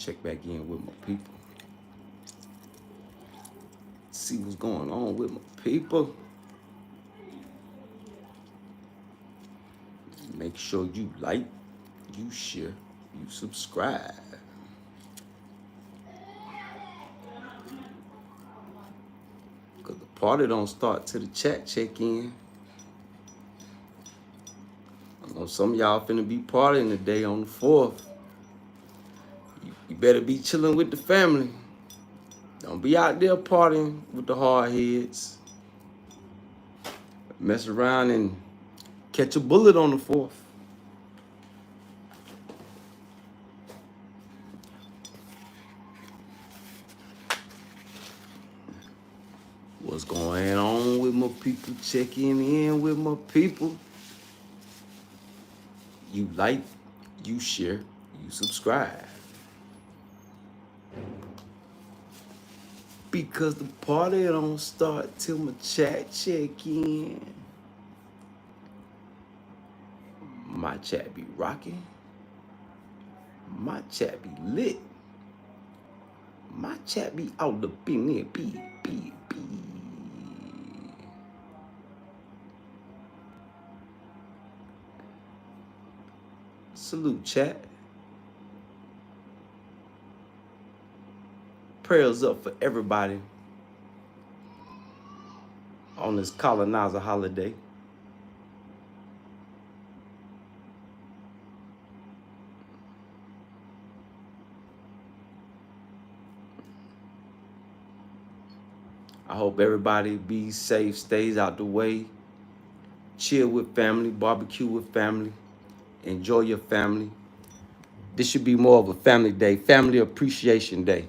check back in with my people. See what's going on with my people. Make sure you like, you share, you subscribe. Because the party don't start till the chat check in. I know some of y'all finna be partying today on the 4th. You better be chilling with the family. Don't be out there partying with the hard heads. Mess around and catch a bullet on the 4th. What's going on with my people? Checking in with my people. You like, you share, you subscribe. Because the party don't start till my chat check in. My chat be rocking. My chat be lit. My chat be out the bin there. Be. Salute, chat. Prayers up for everybody on this colonizer holiday. I hope everybody be safe, stays out the way, chill with family, barbecue with family, enjoy your family. This should be more of a family day, family appreciation day.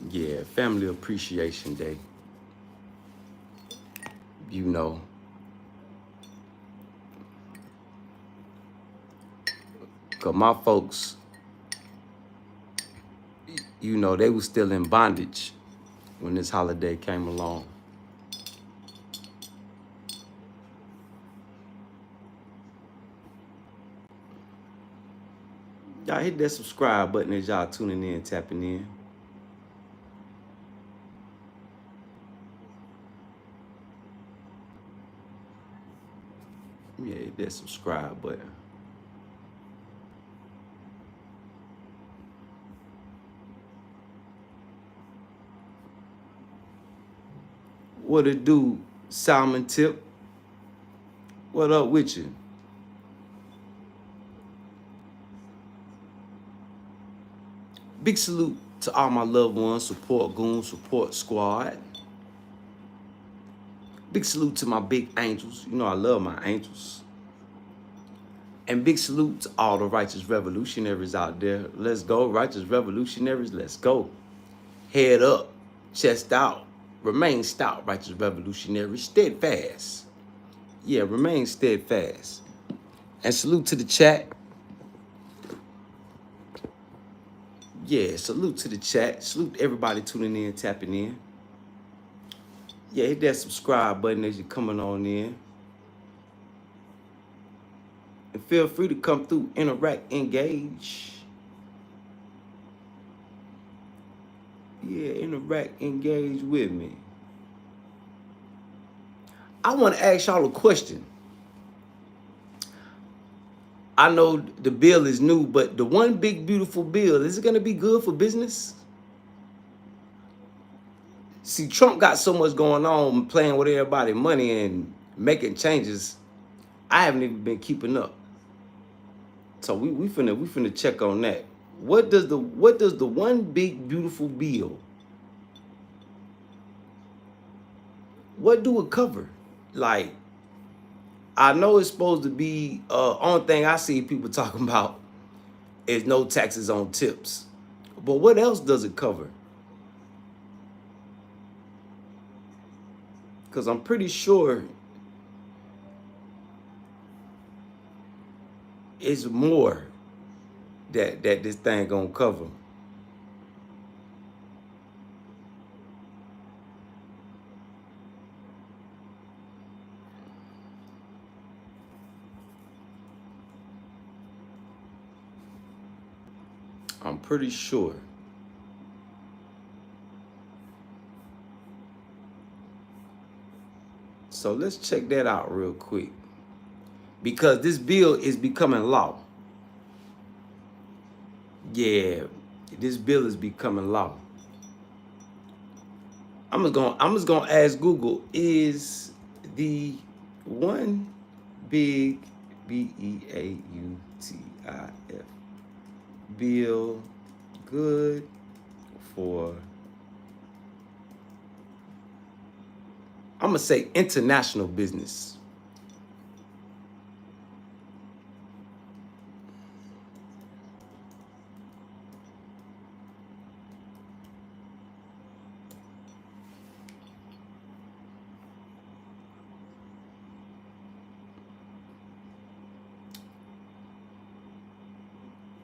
Yeah, family appreciation day. You know. Because my folks, you know, they were still in bondage when this holiday came along. Y'all hit that subscribe button as y'all tuning in, tapping in. Yeah, hit that subscribe button. What it do, Salmon Tip? What up with you? Big salute to all my loved ones, support goon, support squad. Big salute to my big angels. You know I love my angels. And big salute to all the righteous revolutionaries out there. Let's go, righteous revolutionaries, let's go. Head up, chest out, remain stout, righteous revolutionaries, steadfast. Yeah, remain steadfast. And salute to the chat. Yeah, salute to the chat. Salute to everybody tuning in, tapping in. Yeah, hit that subscribe button as you're coming on in. And feel free to come through, interact, engage. Yeah, interact, engage with me. I want to ask y'all a question. I know the bill is new, but the one big beautiful bill, is it going to be good for business? See, Trump got so much going on, playing with everybody's money and making changes. I haven't even been keeping up. So we finna check on that. What does the one big beautiful bill? What do it cover? Like, I know it's supposed to be only thing I see people talking about is no taxes on tips. But what else does it cover? Because I'm pretty sure It's more that this thing gonna cover. I'm pretty sure. So let's check that out real quick. Because this bill is becoming law. Yeah, this bill is becoming law. I'm just gonna ask Google, is the one big BEAUTIF bill good for, I'm gonna say, international business?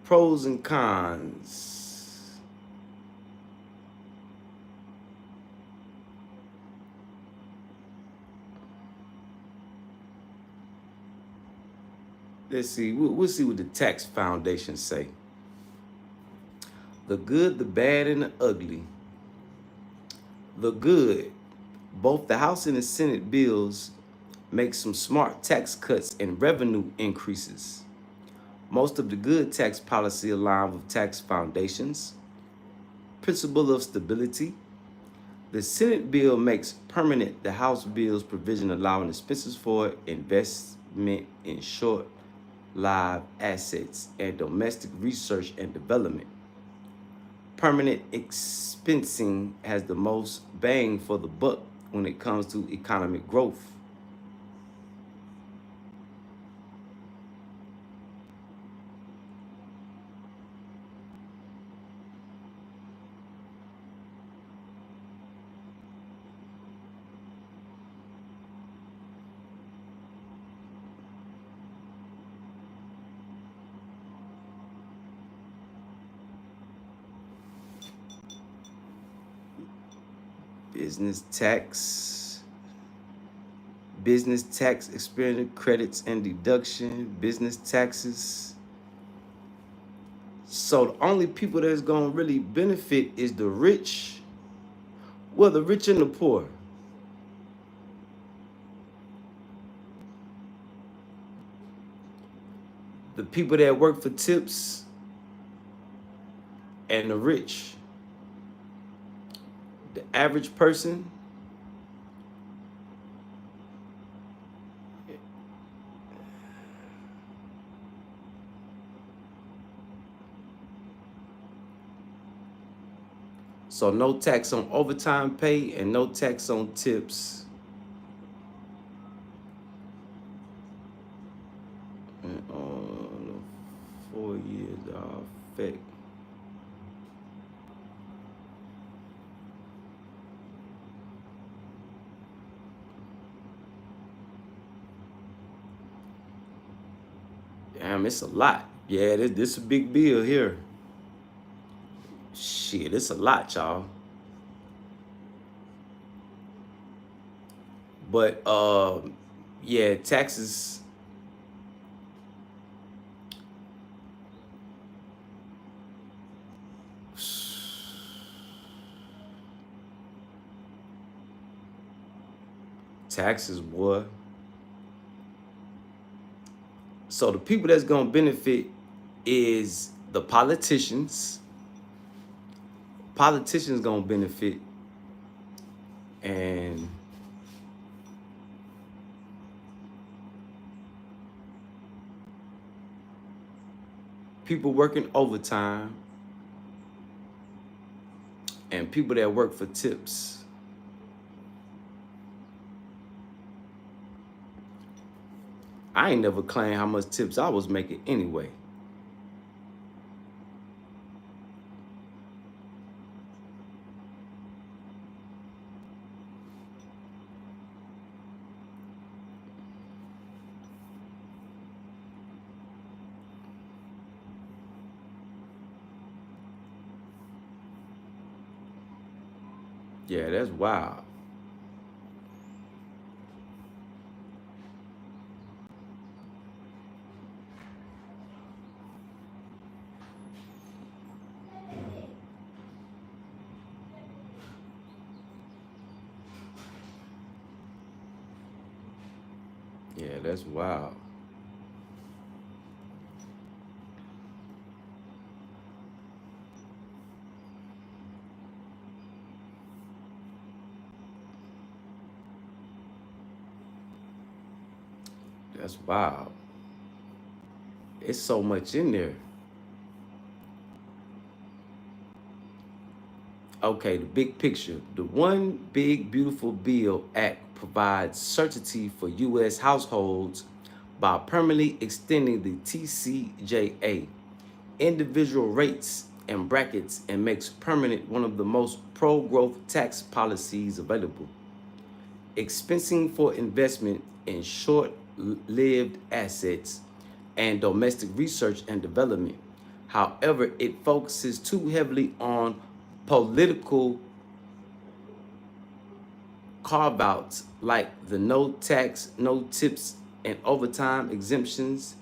Pros and cons. Let's see. We'll see what the tax foundation say. The good, the bad, and the ugly. The good. Both the House and the Senate bills make some smart tax cuts and revenue increases. Most of the good tax policy align with tax foundations, principle of stability. The Senate bill makes permanent the House bill's provision allowing expenses for investment in short-lived assets and domestic research and development. Permanent expensing has the most bang for the buck when it comes to economic growth. Business tax experience credits and deduction, business taxes. So the only people that's gonna really benefit is the rich, well, the rich and the poor. The people that work for tips and the rich. The average person, so no tax on overtime pay and no tax on tips. And on 4 years effect. Damn, it's a lot. Yeah, this a big bill here. Shit, it's a lot, y'all. But yeah, taxes. Taxes, boy. So the people that's gonna benefit is the politicians. Politicians gonna benefit, and people working overtime, and people that work for tips. I ain't never claimed how much tips I was making anyway. Yeah, that's wild. Yeah, that's wild. That's wild. It's so much in there. Okay, the big picture. The One Big Beautiful Bill Act provides certainty for U.S. households by permanently extending the TCJA individual rates and brackets and makes permanent one of the most pro-growth tax policies available. Expensing for investment in short-lived assets and domestic research and development. However, it focuses too heavily on political carve-outs like the no tax, no tips, and overtime exemptions,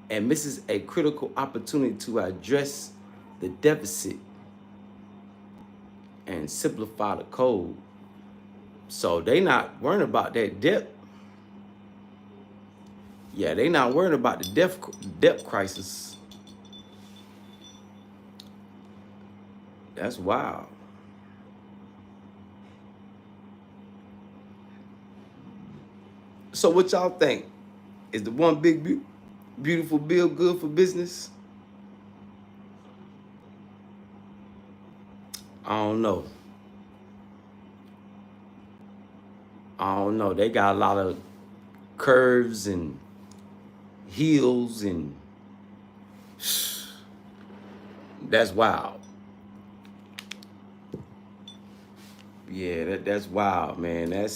and misses a critical opportunity to address the deficit and simplify the code. So they not worrying about that debt. Yeah, they not worrying about the debt crisis. That's wild. So what y'all think? Is the One Big Beautiful Bill good for business? I don't know. I don't know. They got a lot of curves and hills, and that's wild. Yeah, that's wild, man.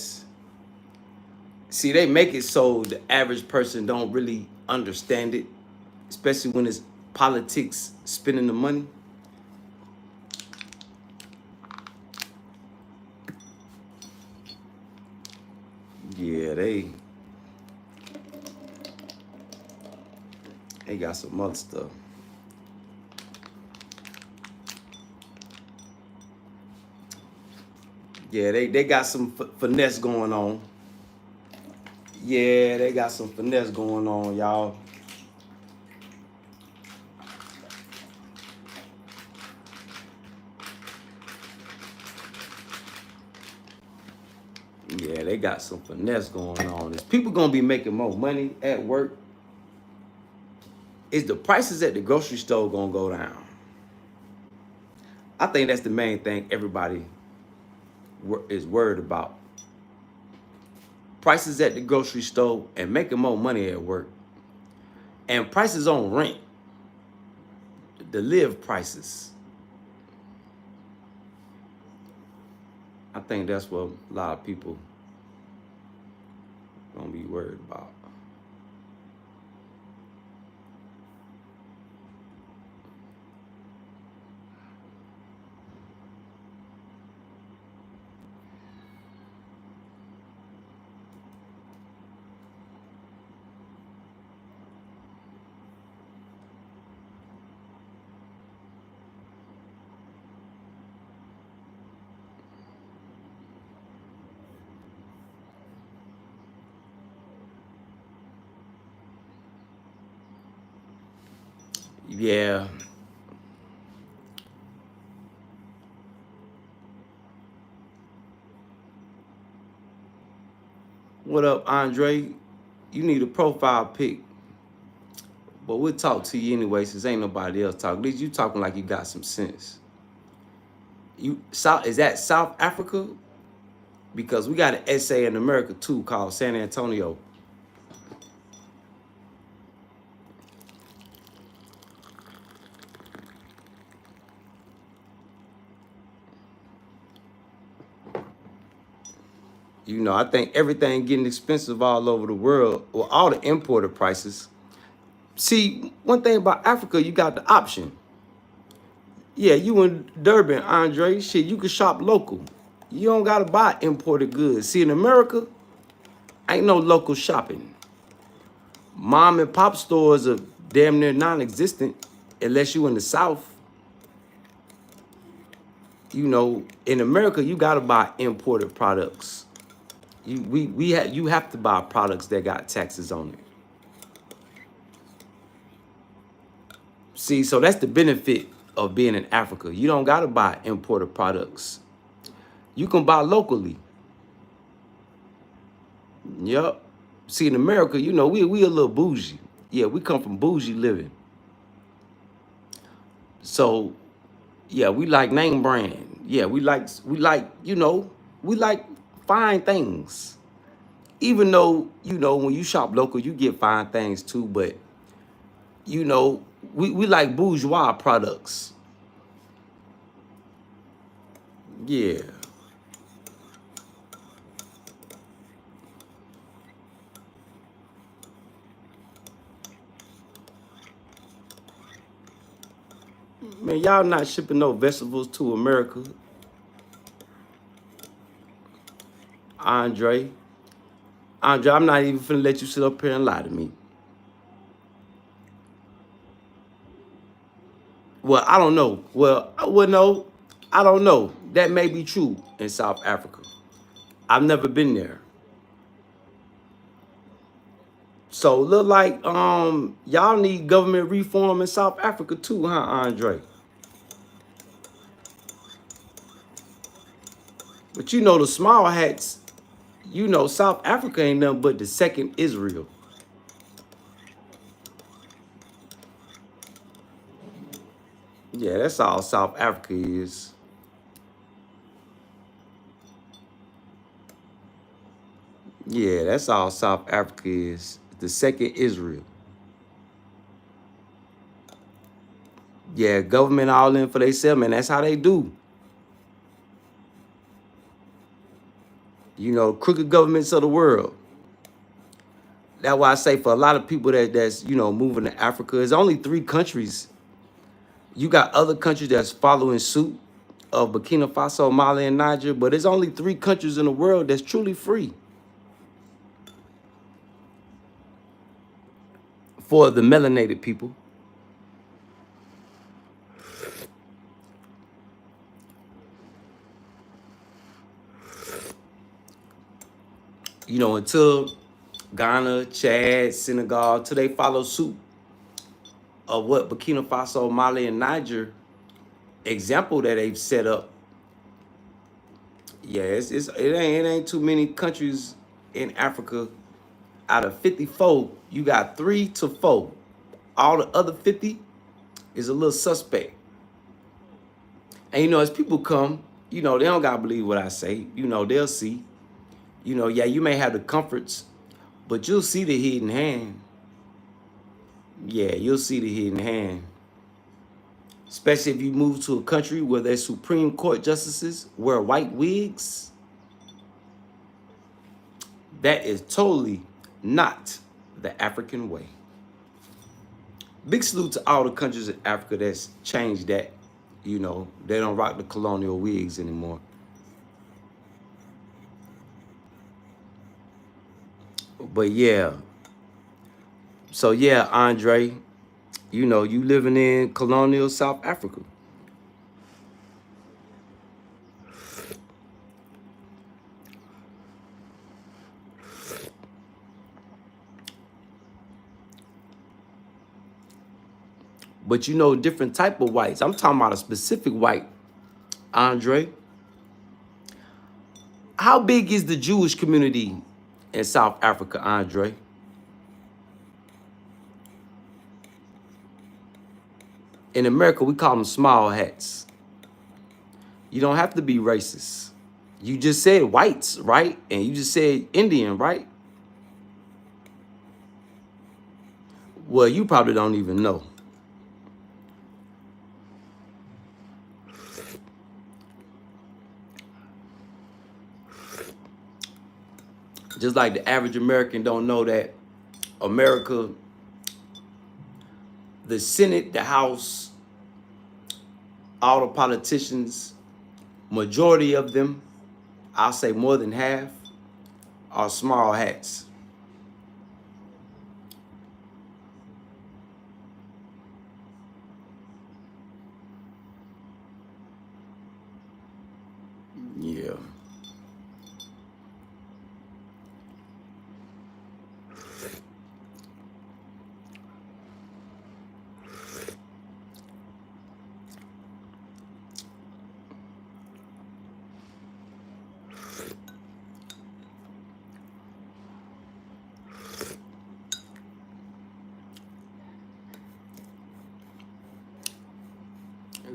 See, they make it so the average person don't really understand it, especially when it's politics spending the money. Yeah, they got some other stuff. Yeah, they got some finesse going on. Yeah, they got some finesse going on, y'all. Yeah, they got some finesse going on. Is people gonna be making more money at work? Is the prices at the grocery store gonna go down? I think that's the main thing everybody is worried about. Prices at the grocery store and making more money at work. And prices on rent, the live prices. I think that's what a lot of people gonna be worried about. Yeah. What up, Andre? You need a profile pic. But we'll talk to you anyway, since ain't nobody else talking. At least you talking like you got some sense. Is that South Africa? Because we got an essay in America too called San Antonio. You know, I think everything getting expensive all over the world, or all the imported prices. See, one thing about Africa, you got the option. Yeah, you in Durban, Andre, shit, you can shop local. You don't gotta buy imported goods. See, in America, ain't no local shopping. Mom and pop stores are damn near non-existent unless you in the South. You know, in America, you gotta buy imported products. You have to buy products that got taxes on it. See, so that's the benefit of being in Africa. You don't gotta buy imported products. You can buy locally. Yep. See, in America, you know, we a little bougie. Yeah, we come from bougie living. So yeah, we like name brand. Yeah, we like, you know, we like fine things. Even though, you know, when you shop local, you get fine things too, but you know, we like bourgeois products. Yeah. Man, y'all not shipping no vegetables to America, Andre. Andre, I'm not even finna let you sit up here and lie to me. Well, I don't know. Well, no, I don't know. That may be true in South Africa. I've never been there. So look like y'all need government reform in South Africa too, huh, Andre? But you know the small hats, you know South Africa ain't nothing but the second Israel. Yeah, that's all South Africa is. Yeah, that's all South Africa is. The second Israel. Yeah, government all in for themselves, man. That's how they do. You know, crooked governments of the world. That's why I say for a lot of people that's you know moving to Africa, it's only 3 countries. You got other countries that's following suit of Burkina Faso, Mali, and Niger, but it's only 3 countries in the world that's truly free for the melanated people. You know, until Ghana, Chad, Senegal, till they follow suit of what Burkina Faso, Mali, and Niger example that they've set up. Yeah, it ain't too many countries in Africa. Out of 54, you got 3 to 4. All the other 50 is a little suspect. And you know, as people come, you know, they don't gotta believe what I say. You know, they'll see. You know, yeah, you may have the comforts, but you'll see the hidden hand. Yeah, you'll see the hidden hand. Especially if you move to a country where their Supreme Court justices wear white wigs. That is totally not the African way. Big salute to all the countries in Africa that's changed that. You know, they don't rock the colonial wigs anymore. But yeah, so yeah, Andre, you know, you living in colonial South Africa. But you know, different type of whites. I'm talking about a specific white, Andre. How big is the Jewish community in South Africa, Andre? In America, we call them small hats. You don't have to be racist. You just said whites, right? And you just said Indian, right? Well, you probably don't even know. Just like the average American don't know that America, the Senate, the House, all the politicians, majority of them I'll say more than half, are small hats. Yeah.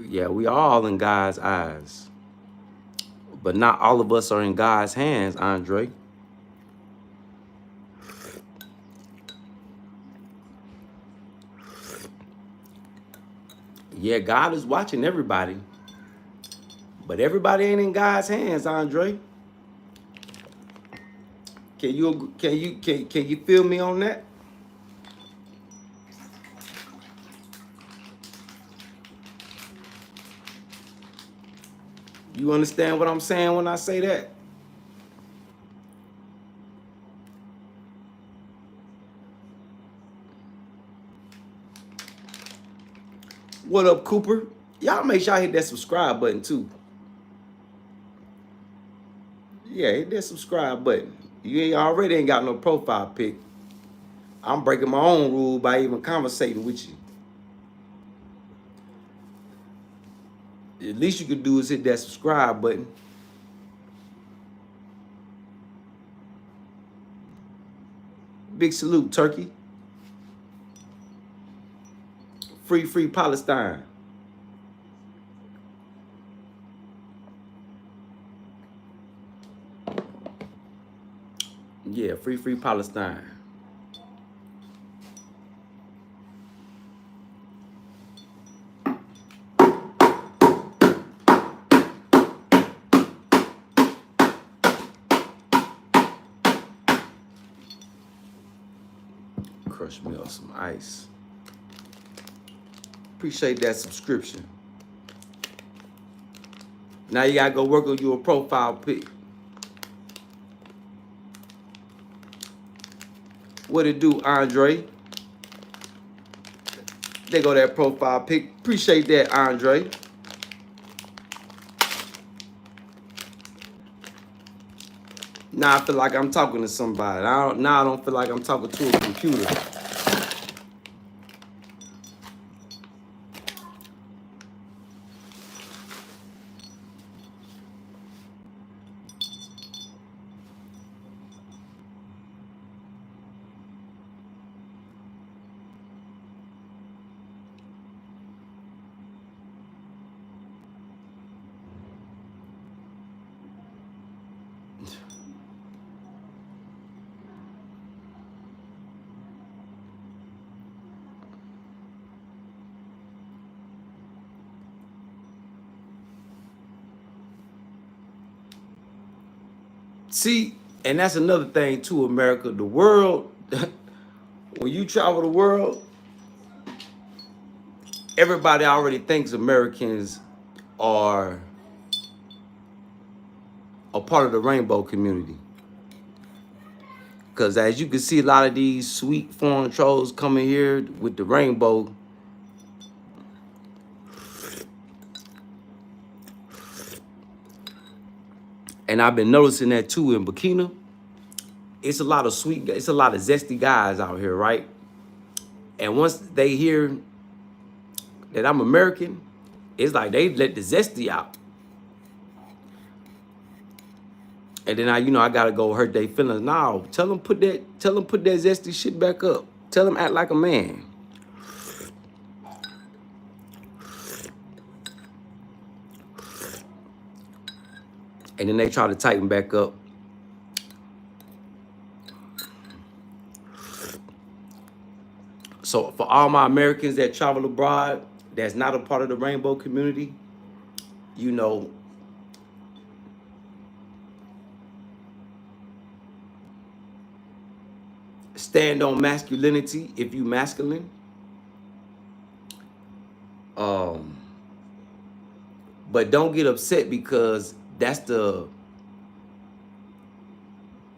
Yeah, we are all in God's eyes. But not all of us are in God's hands, Andre. Yeah, God is watching everybody. But everybody ain't in God's hands, Andre. Can you feel me on that? You understand what I'm saying when I say that? What up, Cooper? Y'all make sure I hit that subscribe button too. Yeah, hit that subscribe button. You already ain't got no profile pic. I'm breaking my own rule by even conversating with you. The least you could do is hit that subscribe button. Big salute, Turkey. Free Palestine. Yeah, free Palestine. Crush me off some ice. Appreciate that subscription. Now you gotta go work on your profile pic. What it do, Andre? There go that profile pic. Appreciate that, Andre. Now I feel like I'm talking to somebody. Now I don't feel like I'm talking to a computer. See, and that's another thing too, America. The world, when you travel the world, everybody already thinks Americans are a part of the rainbow community. Because as you can see, a lot of these sweet foreign trolls coming here with the rainbow. And I've been noticing that too in Burkina. It's a lot of it's a lot of zesty guys out here, right? And once they hear that I'm American, it's like they let the zesty out. And then I gotta go hurt their feelings. Now, tell them put that zesty shit back up. Tell them act like a man. And then they try to tighten back up. So for all my Americans that travel abroad, that's not a part of the rainbow community, stand on masculinity if you masculine. But don't get upset because that's the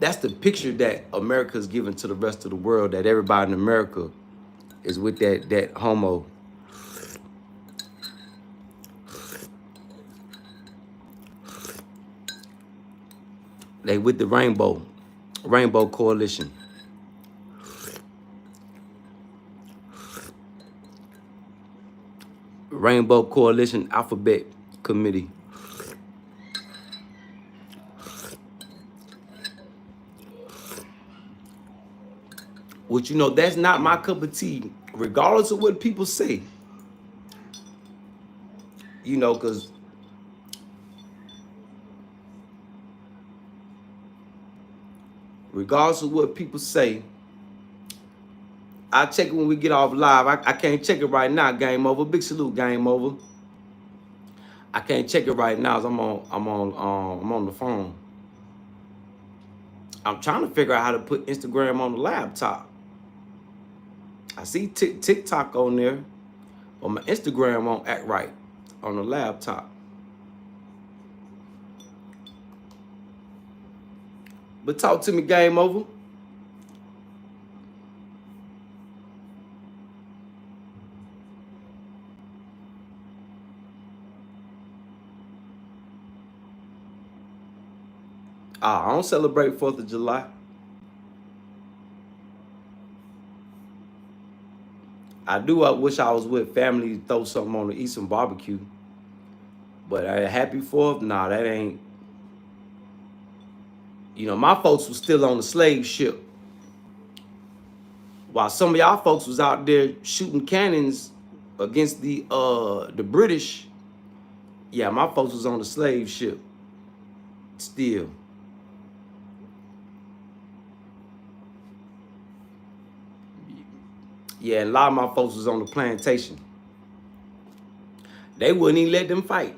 That's the picture that America's giving to the rest of the world, that everybody in America is with that homo. They with the Rainbow Coalition. Rainbow Coalition Alphabet Committee. Which, you know, that's not my cup of tea, regardless of what people say. You know, because regardless of what people say, I check it when we get off live. I can't check it right now. Game over. Big salute. Game over. I can't check it right now. As I'm on the phone. I'm trying to figure out how to put Instagram on the laptop. I see TikTok on there, but my Instagram won't act right on the laptop. But talk to me, game over. I don't celebrate 4th of July. I do. I wish I was with family to throw something on to eat some barbecue. But a happy 4th? Nah, that ain't. You know, my folks was still on the slave ship. While some of y'all folks was out there shooting cannons against the British. Yeah, my folks was on the slave ship. Still. Yeah, and a lot of my folks was on the plantation. They wouldn't even let them fight.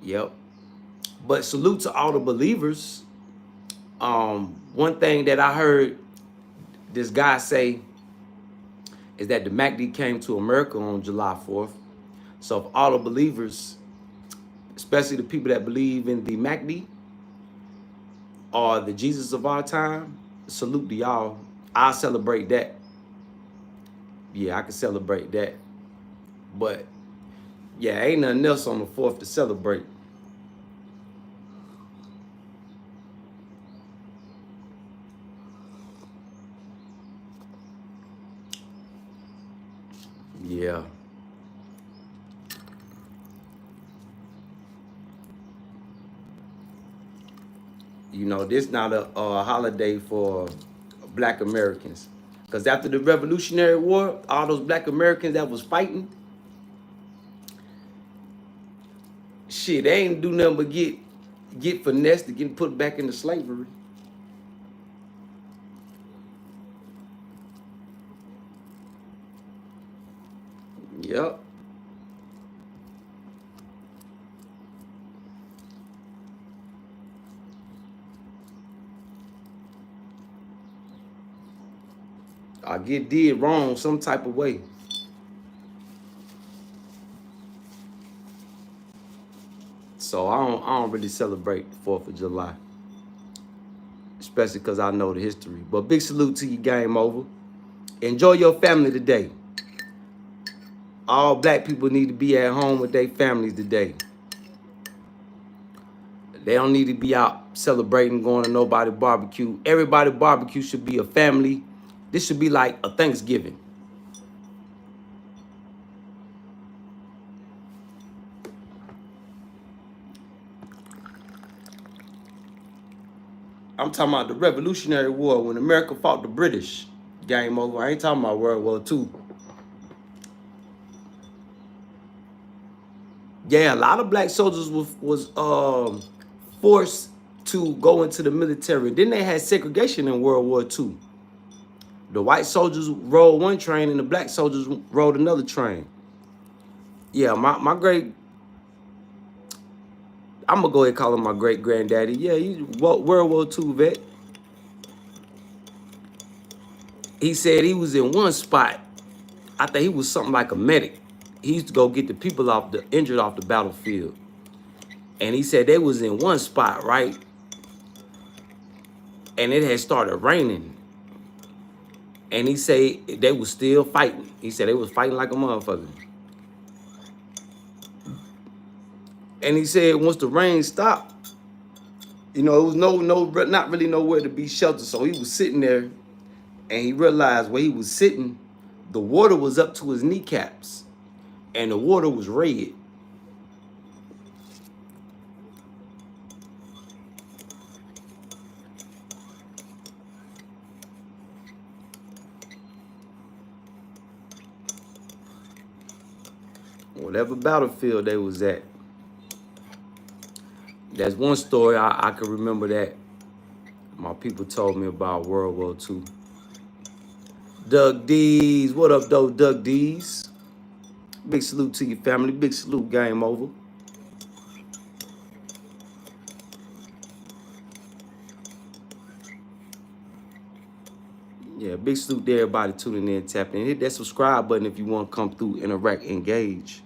Yep. But salute to all the believers. One thing that I heard this guy say is that the MACD came to America on July 4th. So if all the believers, especially the people that believe in the MACD or the Jesus of our time, salute to y'all. I celebrate that. Yeah, I can celebrate that. But yeah, ain't nothing else on the 4th to celebrate. Yeah. You know, this not a holiday for Black Americans. Because after the Revolutionary War, all those Black Americans that was fighting, shit, they ain't do nothing but get finessed to get put back into slavery. Yep. I get did wrong some type of way. So I don't really celebrate the 4th of July. Especially because I know the history. But big salute to you, game over. Enjoy your family today. All Black people need to be at home with their families today. They don't need to be out celebrating, going to nobody barbecue. Everybody barbecue should be a family. This should be like a Thanksgiving. I'm talking about the Revolutionary War when America fought the British. Game over. I ain't talking about World War II. Yeah, a lot of Black soldiers was forced to go into the military. Then they had segregation in World War II. The white soldiers rode one train and the Black soldiers rode another train. Yeah, my great, I'm gonna go ahead and call him my great granddaddy. Yeah, he's World War II vet. He said he was in one spot. I think he was something like a medic. He used to go get the people injured off the battlefield. And he said they was in one spot, right? And it had started raining. And he said they was still fighting. He said they was fighting like a motherfucker. And he said once the rain stopped, you know, it was not really nowhere to be sheltered. So he was sitting there, and he realized where he was sitting, the water was up to his kneecaps, and the water was red. Whatever battlefield they was at. That's one story I can remember that my people told me about World War II. Doug D's, what up, though, Doug D's? Big salute to your family. Big salute, game over. Yeah, big salute to everybody tuning in, tapping in. Hit that subscribe button if you want to come through, interact, engage.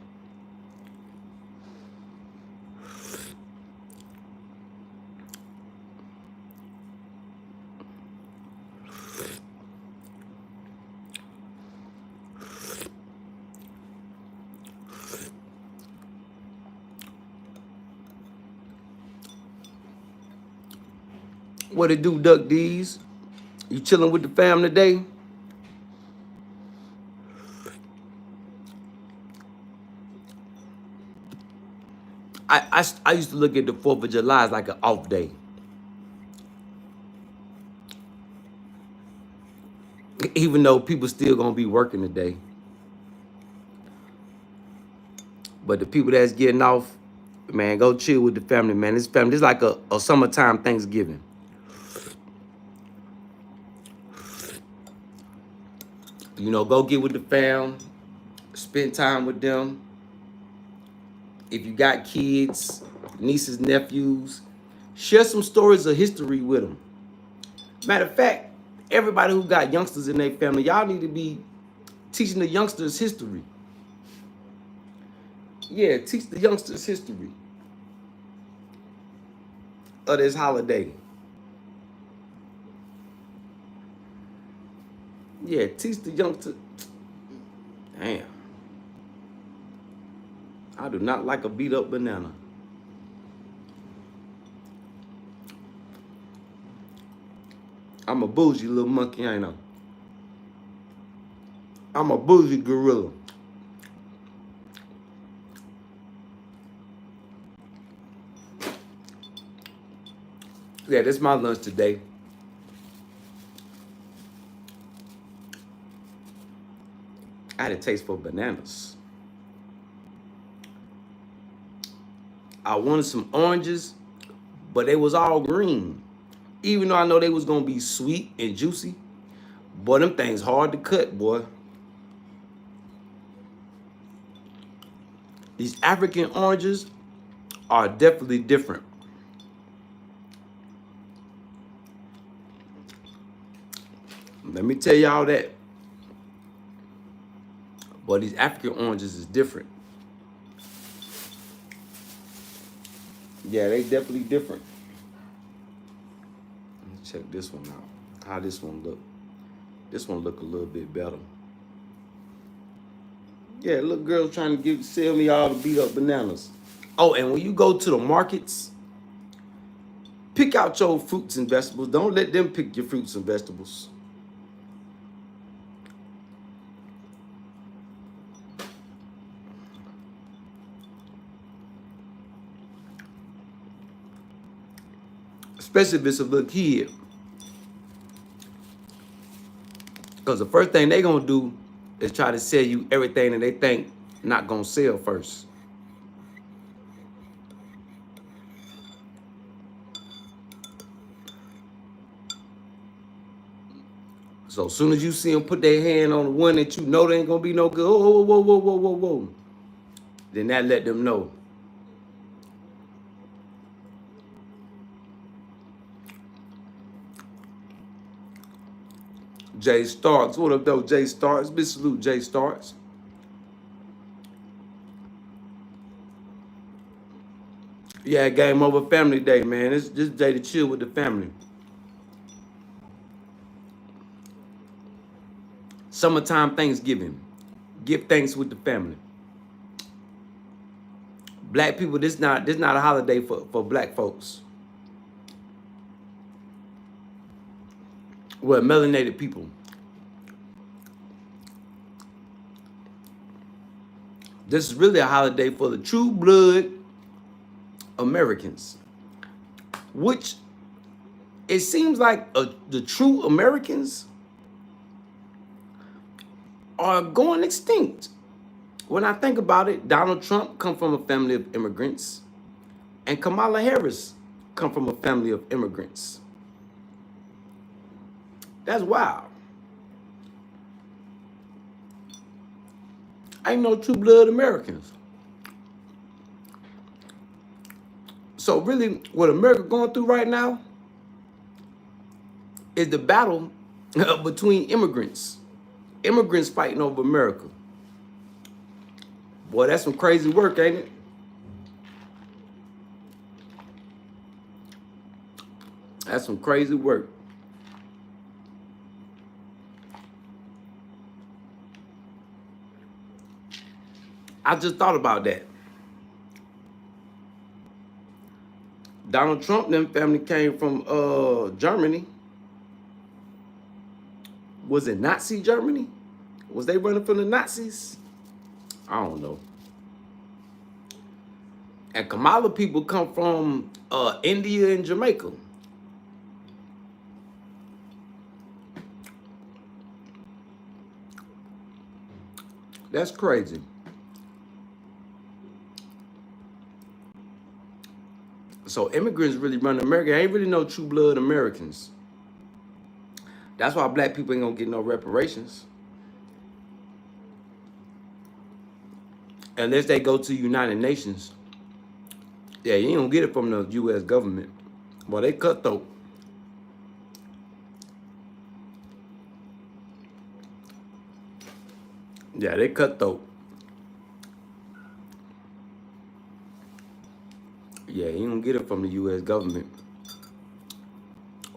What it do, Duck D's? You chilling with the fam today? I used to look at the 4th of July as like an off day. Even though people still gonna be working today. But the people that's getting off, man, go chill with the family, man. This family, this like a summertime Thanksgiving. You know, go get with the fam, spend time with them. If you got kids, nieces, nephews, share some stories of history with them. Matter of fact, everybody who got youngsters in their family, y'all need to be teaching the youngsters history. Yeah, teach the youngsters history of this holiday. Yeah, teach the youngsters. Damn. I do not like a beat up banana. I'm a bougie little monkey, ain't I? I'm a bougie gorilla. Yeah, that's my lunch today. I had a taste for bananas. I wanted some oranges, but they was all green. Even though I know they was gonna be sweet and juicy, boy, them things hard to cut, boy. These African oranges are definitely different. Let me tell y'all that. But these African oranges is different. Yeah, they definitely different. Let me check this one out. How this one look. This one look a little bit better. Yeah, look, girls trying to sell me all the beat up bananas. Oh, and when you go to the markets, pick out your fruits and vegetables. Don't let them pick your fruits and vegetables. Especially if it's a little kid. Because the first thing they gonna do is try to sell you everything that they think not gonna sell first. So as soon as you see them put their hand on the one that you know they ain't gonna be no good, oh, whoa, whoa, whoa, whoa, whoa, whoa. Then that let them know. Jay Starks. What up, though, Jay Starks? Big salute, Jay Starks. Yeah, game over family day, man. It's this day to chill with the family. Summertime Thanksgiving. Give thanks with the family. Black people, this not a holiday for black folks. Well, melanated people. This is really a holiday for the true blood Americans. Which it seems like the true Americans are going extinct. When I think about it, Donald Trump come from a family of immigrants, and Kamala Harris come from a family of immigrants. That's wild. Ain't no true blood Americans. So really, what America going through right now is the battle between immigrants. Immigrants fighting over America. Boy, that's some crazy work, ain't it? That's some crazy work. I just thought about that. Donald Trump, them family came from Germany. Was it Nazi Germany? Was they running from the Nazis? I don't know. And Kamala people come from India and Jamaica. That's crazy. So immigrants really run America. Ain't really no true blood Americans. That's why black people ain't gonna get no reparations. Unless they go to United Nations. Yeah, you ain't gonna get it from the U.S. government. Well, they cutthroat. Yeah, they cutthroat. Yeah, you don't get it from the U.S. government.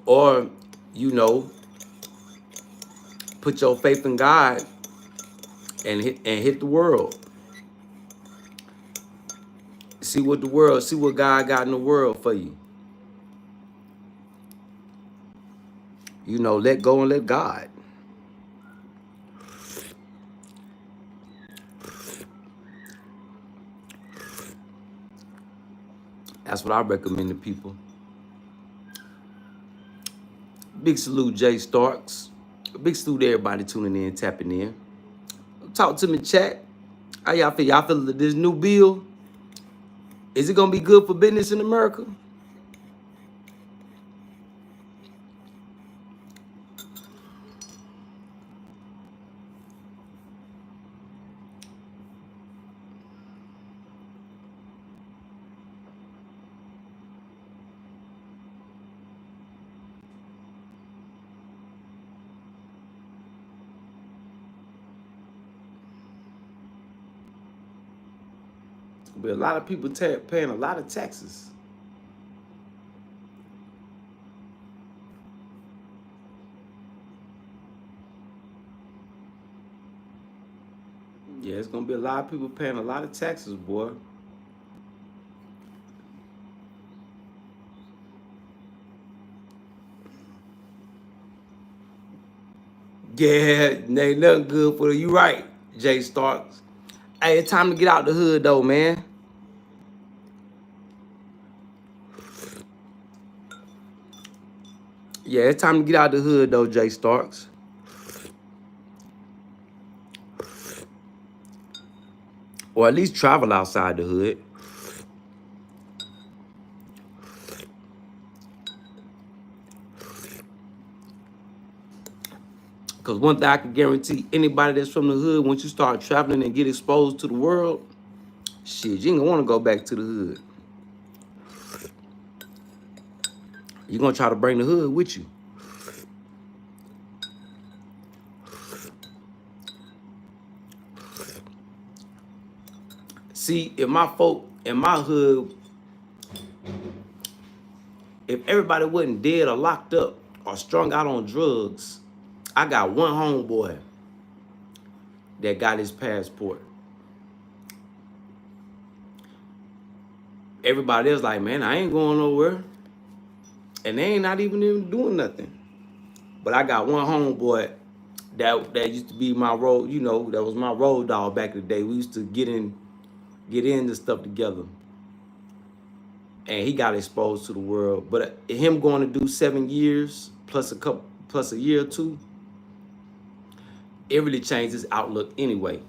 Or, you know, put your faith in God and hit the world. See what God got in the world for you. You know, let go and let God. That's what I recommend to people. Big salute, Jay Starks. Big salute to everybody tuning in, tapping in. Talk to me, chat. How y'all feel? Y'all feel that this new bill, is it gonna be good for business in America? But a lot of people paying a lot of taxes. Yeah, it's gonna be a lot of people paying a lot of taxes, boy. Yeah, ain't nothing good for you, right, Jay Starks. Hey, it's time to get out the hood, though, man. Yeah, it's time to get out the hood, though, Jay Starks. Or at least travel outside the hood. Because one thing I can guarantee anybody that's from the hood, once you start traveling and get exposed to the world, shit, you ain't gonna want to go back to the hood. You're gonna try to bring the hood with you. See, if my folk in my hood, if everybody wasn't dead or locked up or strung out on drugs, I got one homeboy that got his passport. Everybody else like, man, I ain't going nowhere. And they ain't not even doing nothing. But I got one homeboy that used to be my road, you know, that was my road dog back in the day. We used to get into stuff together. And he got exposed to the world. But him going to do 7 years plus a year or two, it really changed his outlook anyway.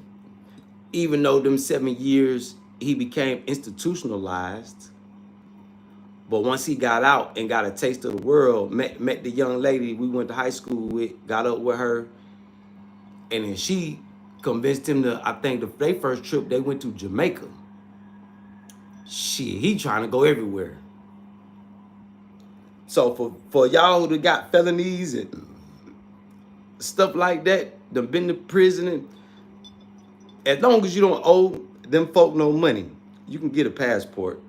Even though them 7 years he became institutionalized, but once he got out and got a taste of the world, met the young lady we went to high school with, got up with her, and then she convinced him to, I think their first trip, they went to Jamaica. Shit, he trying to go everywhere. So for y'all who got felonies and stuff like that, done been to prison, and as long as you don't owe them folk no money, you can get a passport.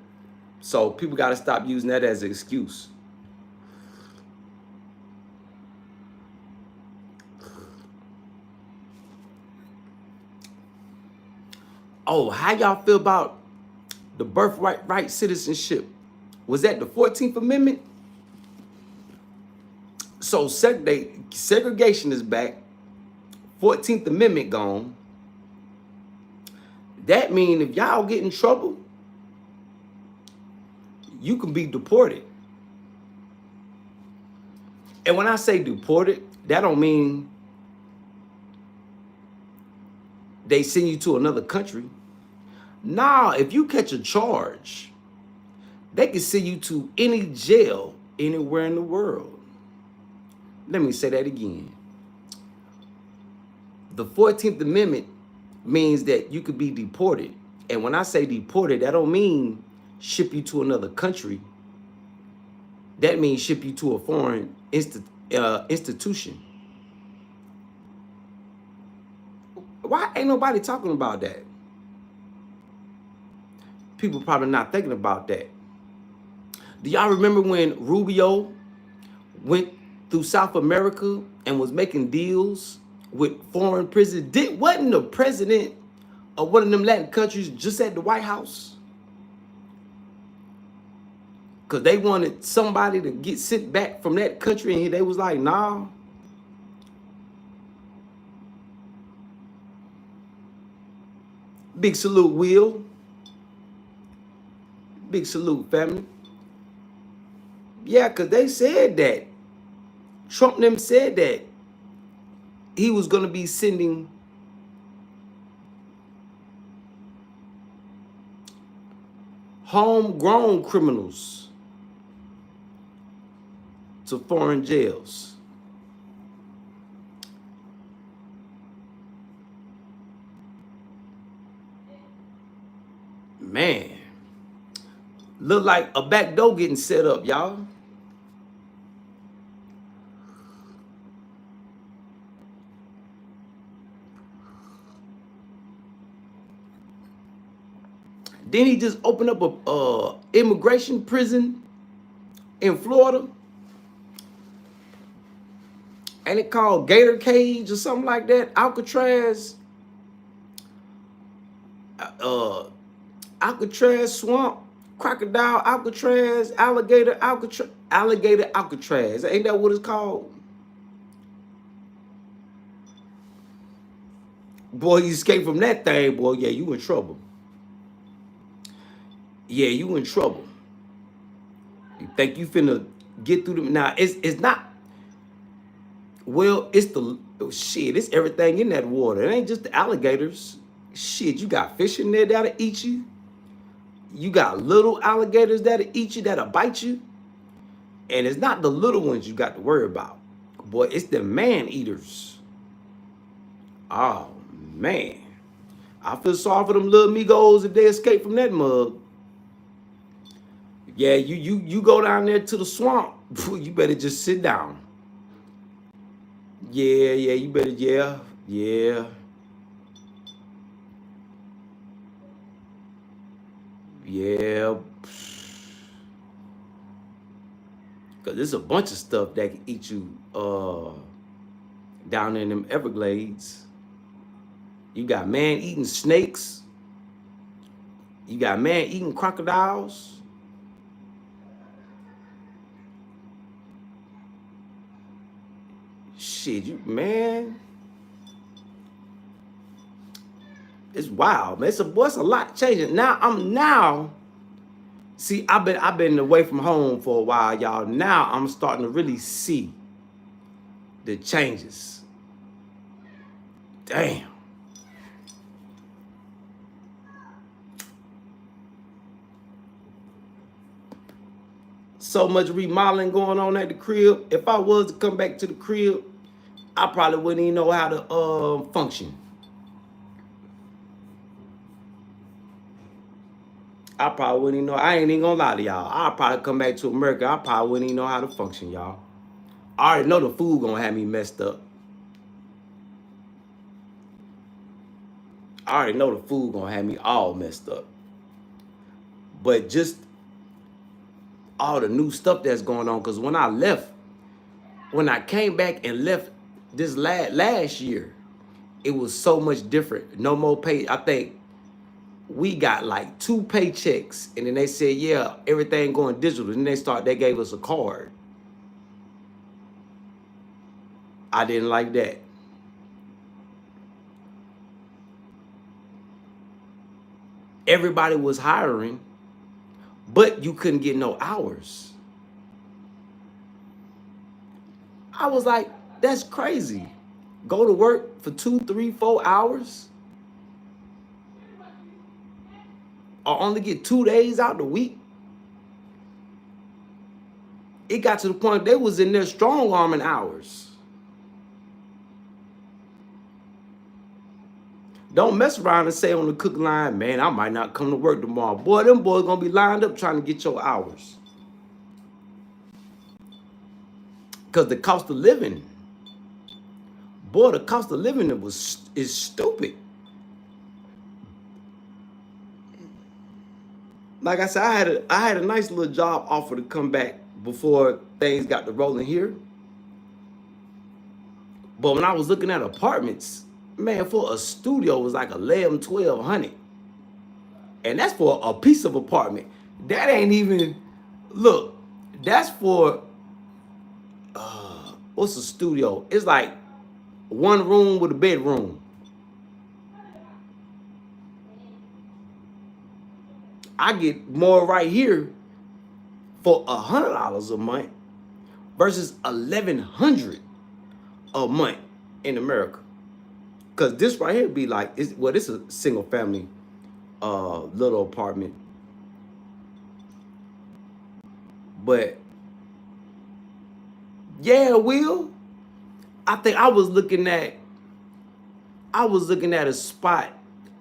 So people got to stop using that as an excuse. Oh, how y'all feel about the birthright citizenship? Was that the 14th Amendment? So segregation is back. 14th Amendment gone. That means if y'all get in trouble, you can be deported. And when I say deported, that don't mean they send you to another country. Nah, if you catch a charge, they can send you to any jail anywhere in the world. Let me say that again. The 14th Amendment means that you could be deported. And when I say deported, that don't mean ship you to another country. That means ship you to a foreign institution. Why ain't nobody talking about that? People probably not thinking about that. Do y'all remember when Rubio went through South America and was making deals with foreign prisons? Wasn't the president of one of them Latin countries just at the White House? Because they wanted somebody to get sent back from that country, and they was like, nah. Big salute, Will. Big salute, family. Yeah, because they said that. Trump them said that he was going to be sending homegrown criminals to foreign jails. Man, look like a back door getting set up, y'all. Then he just opened up a immigration prison in Florida, and it called Gator Cage or something like that. Alcatraz, Alcatraz Swamp, Crocodile Alcatraz, Alligator Alcatraz. Ain't that what it's called? Boy, you escape from that thing, boy. Yeah, you in trouble. Yeah, you in trouble. You think you finna get through them? Now, it's not. Well, it's the shit. It's everything in that water. It ain't just the alligators. Shit, you got fish in there that'll eat you. You got little alligators that'll eat you, that'll bite you. And it's not the little ones you got to worry about. Boy, it's the man eaters. Oh, man. I feel sorry for them little amigos if they escape from that mug. Yeah, you go down there to the swamp. You better just sit down. Yeah, you better, yeah. Yeah. Cause there's a bunch of stuff that can eat you down in them Everglades. You got man eating snakes. You got man eating crocodiles. Shit, you man. It's wild, man. It's a lot changing. Now. See, I've been away from home for a while, y'all. Now I'm starting to really see the changes. Damn. So much remodeling going on at the crib. If I was to come back to the crib, I probably wouldn't even know how to function. I probably wouldn't even know. I ain't even gonna lie to y'all. I'll probably come back to America. I probably wouldn't even know how to function, y'all. I already know the food gonna have me messed up. I already know the food gonna have me all messed up. But just all the new stuff that's going on, because when I came back and left this last year, it was so much different. No more pay. I think we got like 2 paychecks, and then they said, yeah, everything going digital. And they gave us a card. I didn't like that. Everybody was hiring, but you couldn't get no hours. I was like, that's crazy. Go to work for 2, 3, 4 hours, or only get 2 days out the week. It got to the point they was in there strong arming hours. Don't mess around and say on the cook line, man, I might not come to work tomorrow. Boy, them boys gonna be lined up trying to get your hours. Because the cost of living, boy, the cost of living is stupid. Like I said, I had a nice little job offer to come back before things got to rolling here. But when I was looking at apartments, man, for a studio was like 1,100, 1,200. And that's for a piece of apartment. That ain't even, look, that's for, what's a studio? It's like 1 room with a bedroom. I get more right here for $100 a month versus 1,100 a month in America. Cause this right here be like, this is a single family little apartment. But yeah, Will, I think I was looking at a spot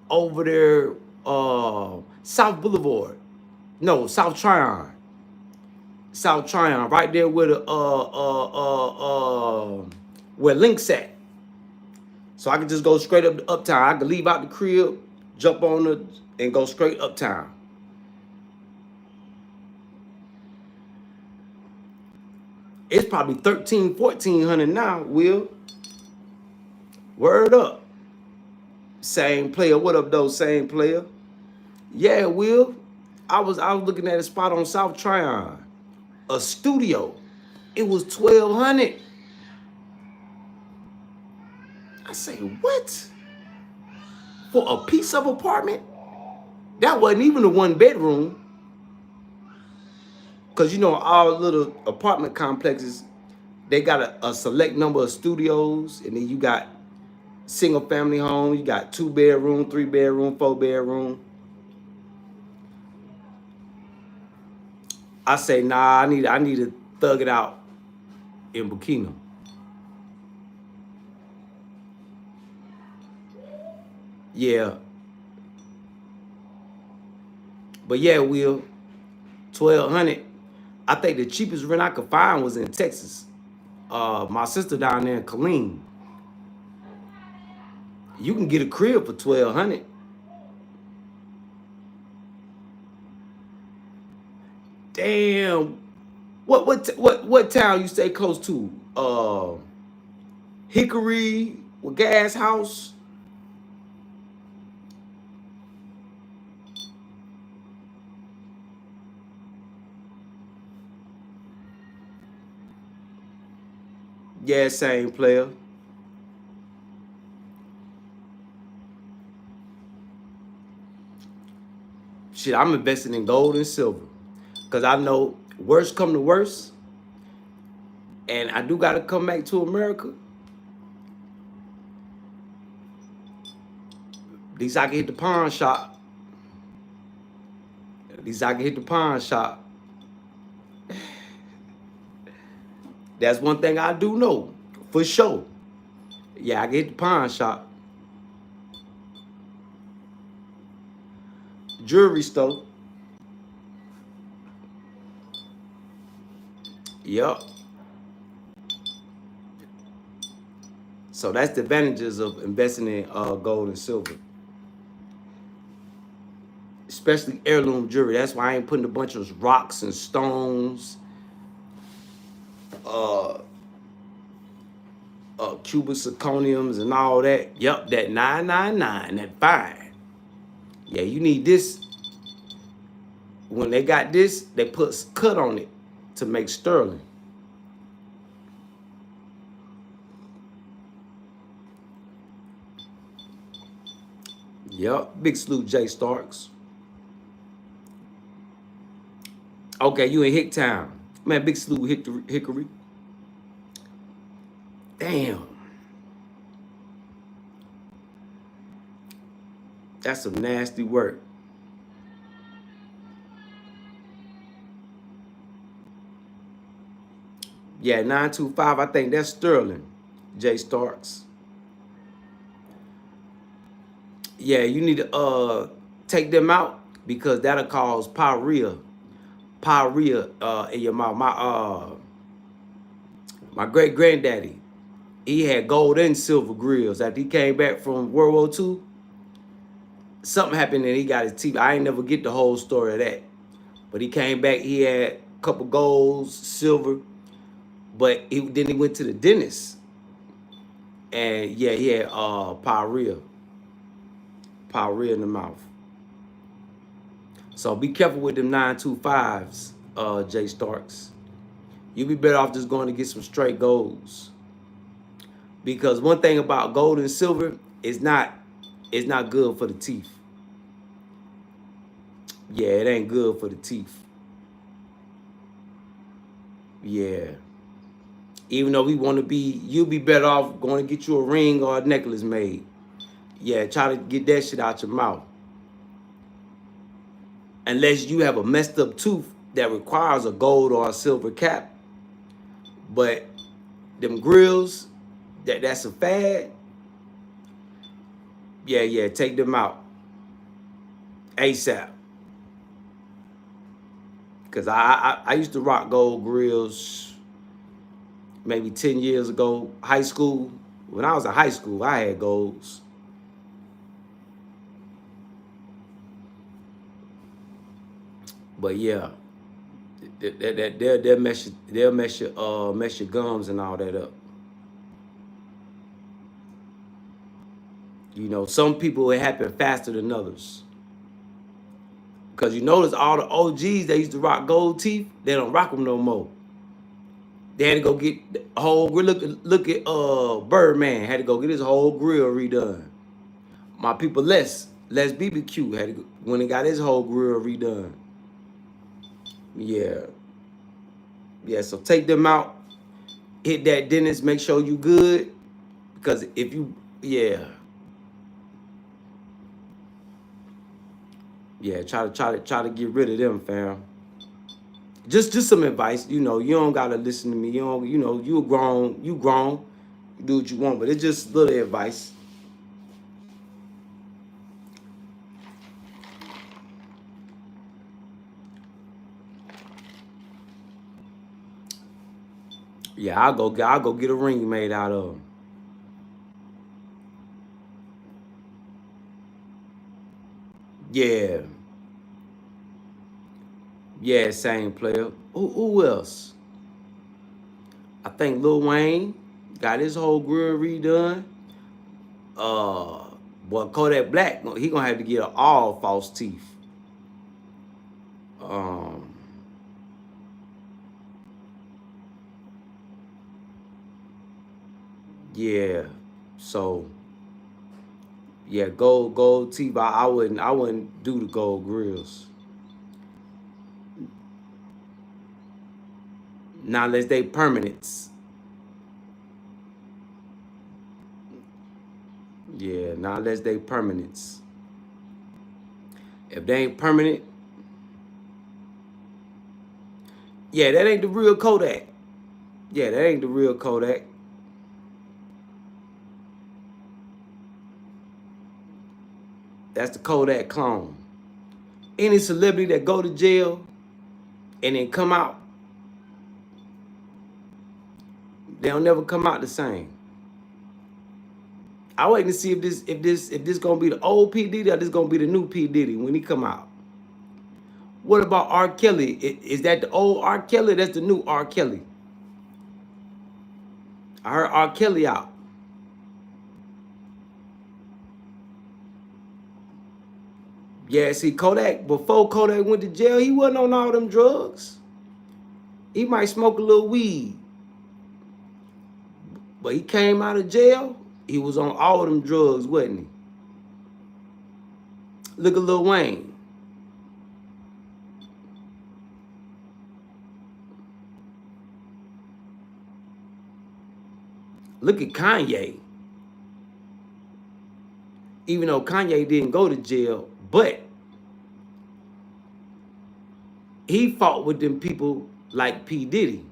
over there, South Boulevard. No, South Tryon. South Tryon, right there where the where Link's at. So I could just go straight up to Uptown. I could leave out the crib, jump on and go straight Uptown. It's probably 1,300, 1,400 now, Will. Word up. Same player. What up, though? Same player. Yeah, Will. I was looking at a spot on South Tryon. A studio. It was 1,200. I say, what? For a piece of apartment? That wasn't even a 1 bedroom. Because, you know, all little apartment complexes, they got a select number of studios. And then you got single family homes. You got 2 bedroom, 3 bedroom, 4 bedroom. I say, nah, I need to thug it out in Burkina. Yeah. But yeah, Will, 1,200. I think the cheapest rent I could find was in Texas. My sister down there in Killeen. You can get a crib for 1,200. Damn. What town you stay close to? Hickory with Gas House. Yeah, same player. Shit, I'm investing in gold and silver. Cause I know worst come to worst, and I do gotta come back to America. At least I can hit the pawn shop. At least I can hit the pawn shop. That's one thing I do know. For sure. Yeah, I can hit the pawn shop. Jewelry store. Yup. So that's the advantages of investing in gold and silver. Especially heirloom jewelry. That's why I ain't putting a bunch of rocks and stones, uh, cubic zirconiums and all that. Yup, that 999, that fine. Yeah, you need this. When they got this, they put cut on it to make sterling. Yup, big salute J Starks. Okay, you in Hicktown. Man, big salute Hickory. Damn. That's some nasty work. Yeah, 925, I think that's sterling, J Starks. Yeah, you need to take them out because that'll cause pyrrhea in your mouth. My great granddaddy, he had gold and silver grills. After he came back from World War II, something happened and he got his teeth. I ain't never get the whole story of that. But he came back, he had a couple golds, silver, but then he went to the dentist. And yeah, he had pyrrhea in the mouth. So be careful with them 925s, J Starks. You'll be better off just going to get some straight golds. Because one thing about gold and silver is it's not good for the teeth. Yeah, it ain't good for the teeth. Yeah. Even though we want to be, you'll be better off going to get you a ring or a necklace made. Yeah, try to get that shit out your mouth. Unless you have a messed up tooth that requires a gold or a silver cap. But them grills, that's a fad. Yeah, take them out ASAP. Cause I used to rock gold grills maybe 10 years ago, high school. When I was in high school, I had golds. But yeah, they'll mess your gums and all that up. You know, some people it happen faster than others. Because you notice all the O.G.s that used to rock gold teeth, they don't rock them no more. They had to go get the whole look at Birdman had to go get his whole grill redone. My people Les BBQ had to go, when he got his whole grill redone. Yeah. Yeah, so take them out, hit that dentist, make sure you good. Because if you try to get rid of them, fam. Just some advice, you know, you don't gotta listen to me. You don't, you know, you grown, you do what you want, but it's just little advice. Yeah, I'll go get a ring made out of them. Yeah. Yeah, same player. Who else? I think Lil Wayne got his whole grill redone. Uh, Boy, Kodak Black, he gonna have to get all false teeth. Um, yeah. So yeah, gold teeth. I wouldn't do the gold grills. Not unless they permanents. Yeah, not unless they permanents. If they ain't permanent, yeah, that ain't the real Kodak. Yeah, that ain't the real Kodak. That's the Kodak clone. Any celebrity that go to jail and then come out, they'll never come out the same. I waiting to see if this gonna be the old P Diddy or this gonna be the new P Diddy when he come out. What about R. Kelly? Is that the old R. Kelly? That's the new R. Kelly. I heard R. Kelly out. Yeah, see Kodak, before Kodak went to jail, he wasn't on all them drugs. He might smoke a little weed. But he came out of jail, he was on all of them drugs, wasn't he? Look at Lil Wayne. Look at Kanye. Even though Kanye didn't go to jail, but he fought with them people like P. Diddy.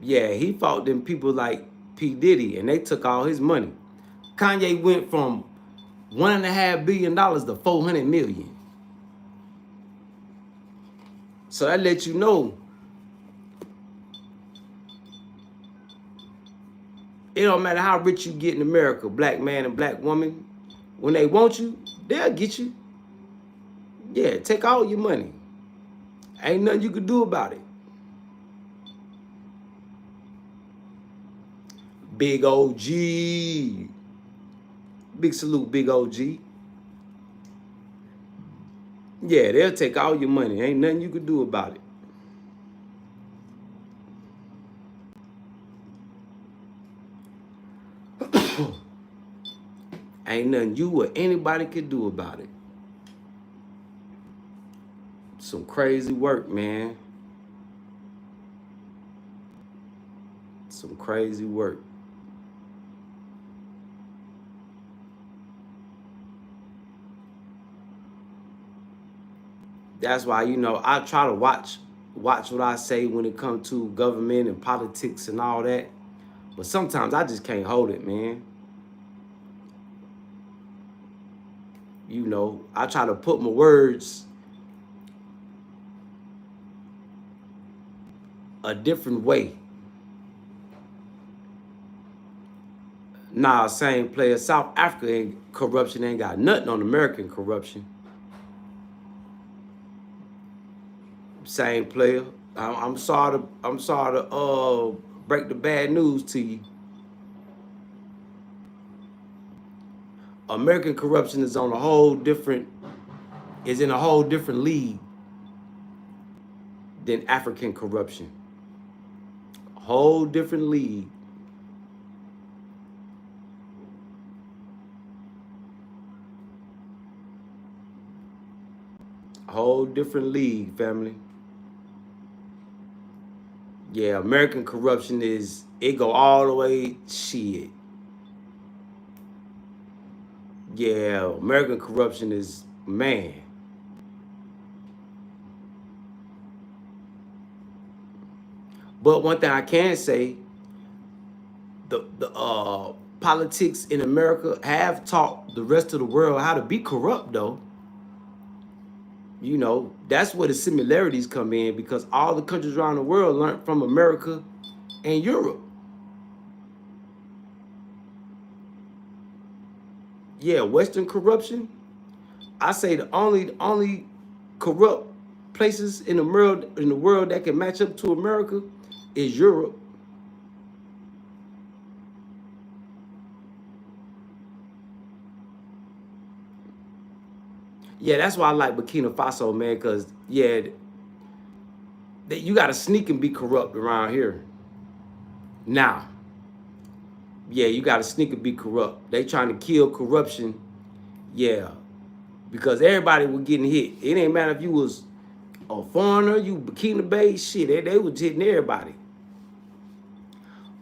Yeah, he fought them people like P. Diddy, and they took all his money. Kanye went from $1.5 billion to 400 million. So that lets you know it don't matter how rich you get in America, black man and black woman, when they want you, they'll get you. Yeah, take all your money. Ain't nothing you can do about it. Big O.G. Big salute, Big O.G. Yeah, they'll take all your money. Ain't nothing you can do about it. Ain't nothing you or anybody could do about it. Some crazy work, man. Some crazy work. That's why, I try to watch what I say when it comes to government and politics and all that. But sometimes I just can't hold it, man. I try to put my words a different way. Nah, same player. South Africa corruption ain't got nothing on American corruption. Same player. I'm sorry to break the bad news to you. American corruption is in a whole different league than African corruption. A whole different league. A whole different league, family. Yeah, American corruption it go all the way shit. Yeah, American corruption is, man. But one thing I can say, the politics in America have taught the rest of the world how to be corrupt, though. That's where the similarities come in, because all the countries around the world learned from America and Europe. Yeah, Western corruption I say the only corrupt places in the world that can match up to America is Europe. Yeah, that's why I like Burkina Faso, man, because, yeah, you got to sneak and be corrupt around here. Now, yeah, you got to sneak and be corrupt. They trying to kill corruption, yeah, because everybody was getting hit. It ain't matter if you was a foreigner, you Burkina Bay, shit, they was hitting everybody.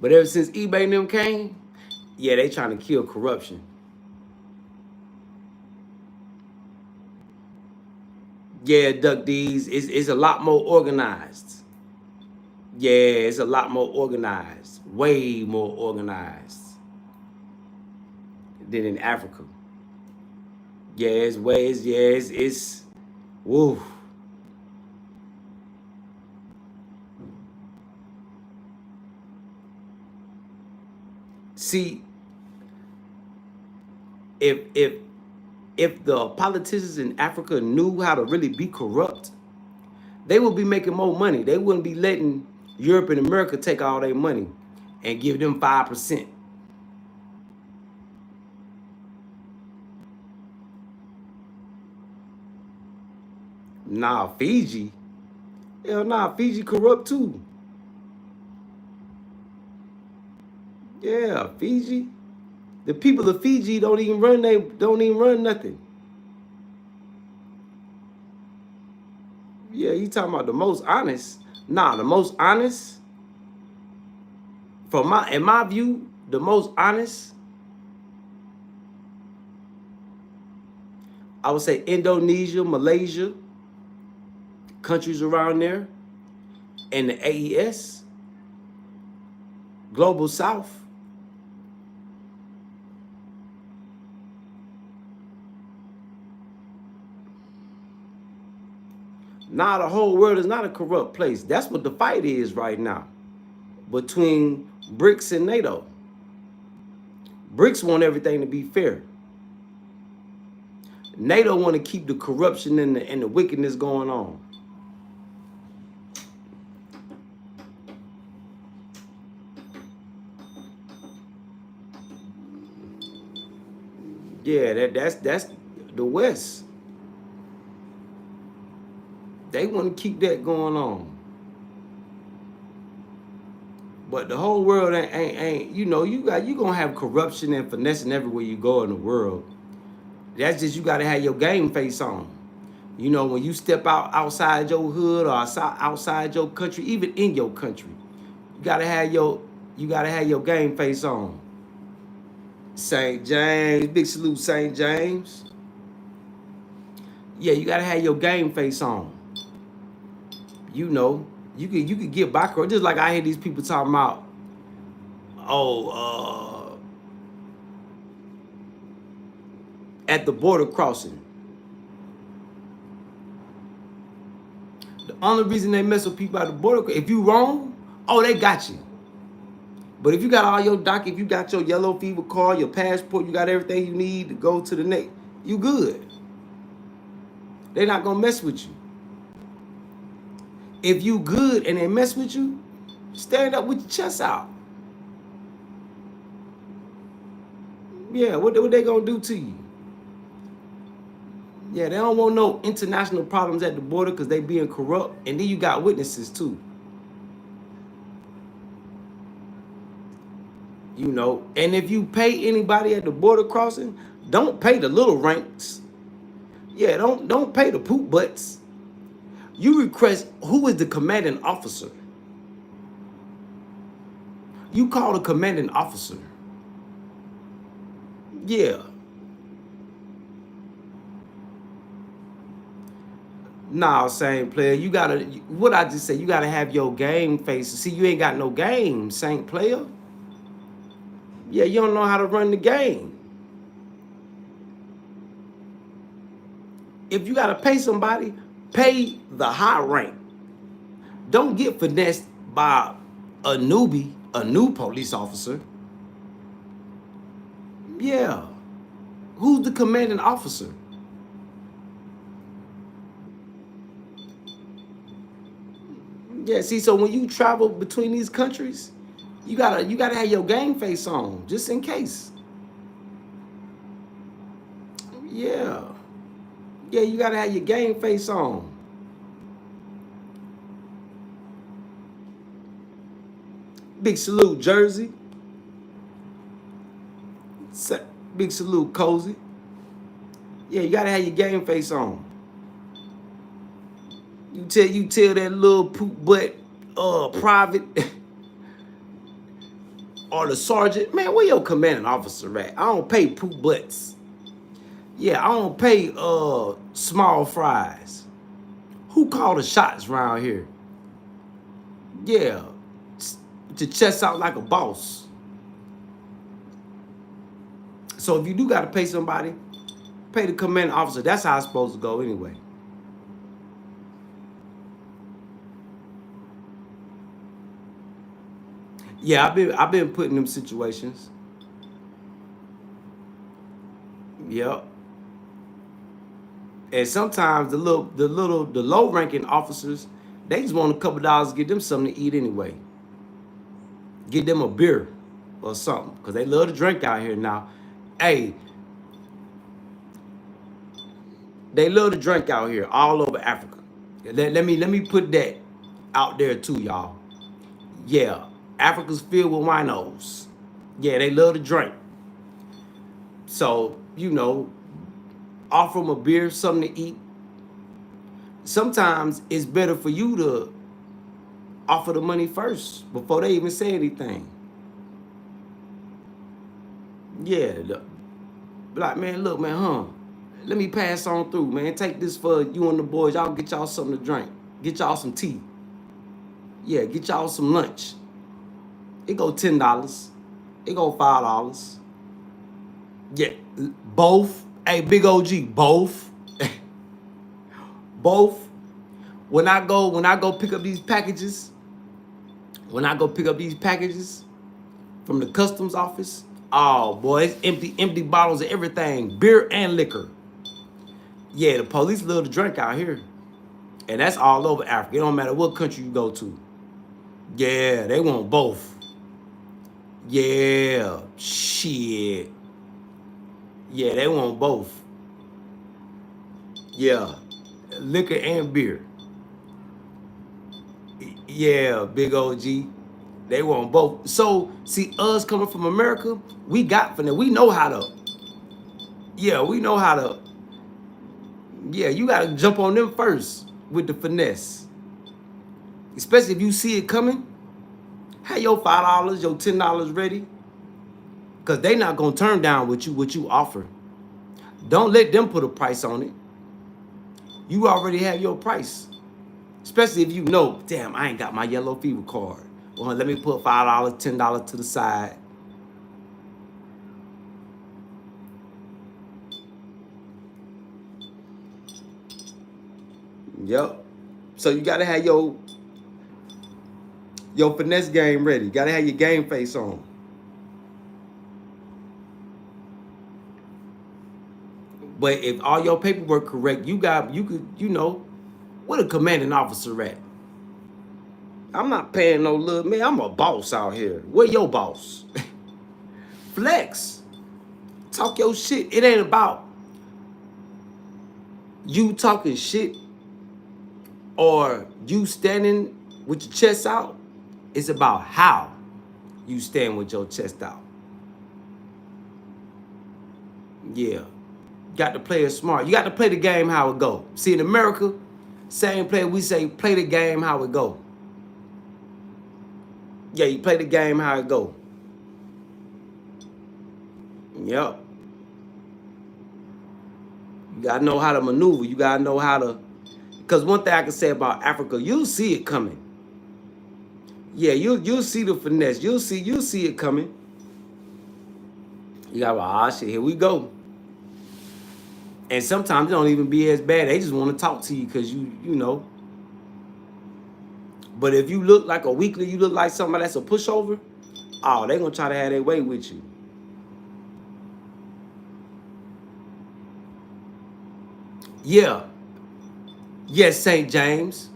But ever since eBay and them came, yeah, they trying to kill corruption. Yeah, Duck D's, it's a lot more organized. Yeah, it's a lot more organized. Way more organized than in Africa. Yeah, it's ways, yeah, it's woo. See, if the politicians in Africa knew how to really be corrupt, they would be making more money. They wouldn't be letting Europe and America take all their money and give them 5%. Nah, Fiji. Hell nah, Fiji corrupt too. Yeah, Fiji. The people of Fiji don't even run nothing. Yeah, you talking about the most honest. Nah, the most honest, in my view, the most honest, I would say Indonesia, Malaysia, countries around there, and the AES, Global South. Now the whole world is not a corrupt place. That's what the fight is right now between BRICS and NATO. BRICS want everything to be fair. NATO want to keep the corruption and the wickedness going on. Yeah, that's the West. They want to keep that going on. But the whole world ain't you know, you gonna have corruption and finessing everywhere you go in the world. That's just, you gotta have your game face on. You know, when you step outside your hood or outside your country, even in your country, you gotta have your game face on. St. James, big salute, St. James. Yeah, you gotta have your game face on. You know, you could get back, just like I hear these people talking about, at the border crossing. The only reason they mess with people at the border, if you wrong, they got you. But if you got all your doc, if you got your yellow fever card, your passport, you got everything you need to go to the next, you good. They're not gonna mess with you. If you good and they mess with you, stand up with your chest out. Yeah, what they gonna do to you? Yeah, they don't want no international problems at the border because they being corrupt. And then you got witnesses too. You know, and if you pay anybody at the border crossing, don't pay the little ranks. Yeah, don't pay the poop butts. You request who is the commanding officer. You call the commanding officer. Yeah. Nah, same player. You gotta, what I just said, you gotta have your game face. See, you ain't got no game, same player. Yeah, you don't know how to run the game. If you gotta pay somebody, pay the high rank. Don't get finessed by a newbie, a new police officer. Yeah. Who's the commanding officer? Yeah, see, so when you travel between these countries, you gotta have your game face on, just in case. Yeah. Yeah, you gotta have your game face on. Big salute, Jersey. Big salute, Cozy. Yeah, you gotta have your game face on. You tell that little poop butt private or the sergeant, man, where your commanding officer at? I don't pay poop butts. Yeah, I don't pay small fries. Who called the shots around here? Yeah, to chest out like a boss. So if you do gotta pay somebody, pay the commanding officer. That's how it's supposed to go anyway. Yeah, I've been put in them situations. Yep. And sometimes the low ranking officers, they just want a couple dollars to get them something to eat anyway. Get them a beer or something. Cause they love to drink out here now. Hey, they love to drink out here all over Africa. Let me put that out there too, y'all. Yeah. Africa's filled with winos. Yeah, they love to drink. So, offer them a beer, something to eat. Sometimes it's better for you to offer the money first before they even say anything. Yeah, like, man, look, man, let me pass on through, man. Take this for you and the boys. Y'all get y'all something to drink. Get y'all some tea. Yeah, get y'all some lunch. It go $10. It go $5. Yeah, both. Hey, big O.G, both. Both. When I go pick up these packages, from the customs office, oh boy, it's empty bottles of everything, beer and liquor. Yeah, the police love to drink out here. And that's all over Africa. It don't matter what country you go to. Yeah, they want both. Yeah, shit. Yeah, they want both. Yeah, liquor and beer. Yeah, big O.G. They want both. So, see, us coming from America, we got from there. We know how to, yeah, we know how to, yeah, you got to jump on them first with the finesse. Especially if you see it coming, have your $5, your $10 ready. Because they not going to turn down what you offer. Don't let them put a price on it. You already have your price. Especially if you know, damn, I ain't got my yellow fever card. Well, let me put $5, $10 to the side. Yep. So you gotta have your finesse game ready. You gotta have your game face on. But if all your paperwork correct, you could, what a commanding officer at? I'm not paying no little man. I'm a boss out here. Where your boss? Flex. Talk your shit. It ain't about you talking shit or you standing with your chest out. It's about how you stand with your chest out. Yeah. Got to play it smart. You got to play the game how it go. See, in America, same play, we say play the game how it go. Yeah, you play the game how it go. Yep. You got to know how to maneuver. You got to know how to, because one thing I can say about Africa, you'll see it coming. Yeah, you'll see the finesse. You'll see it coming. You got, ah, shit, here we go. And sometimes it don't even be as bad. They just want to talk to you because you know. But if you look like a weakling, you look like somebody that's a pushover, oh, they gonna try to have their way with you. Yeah. Yes, St. James.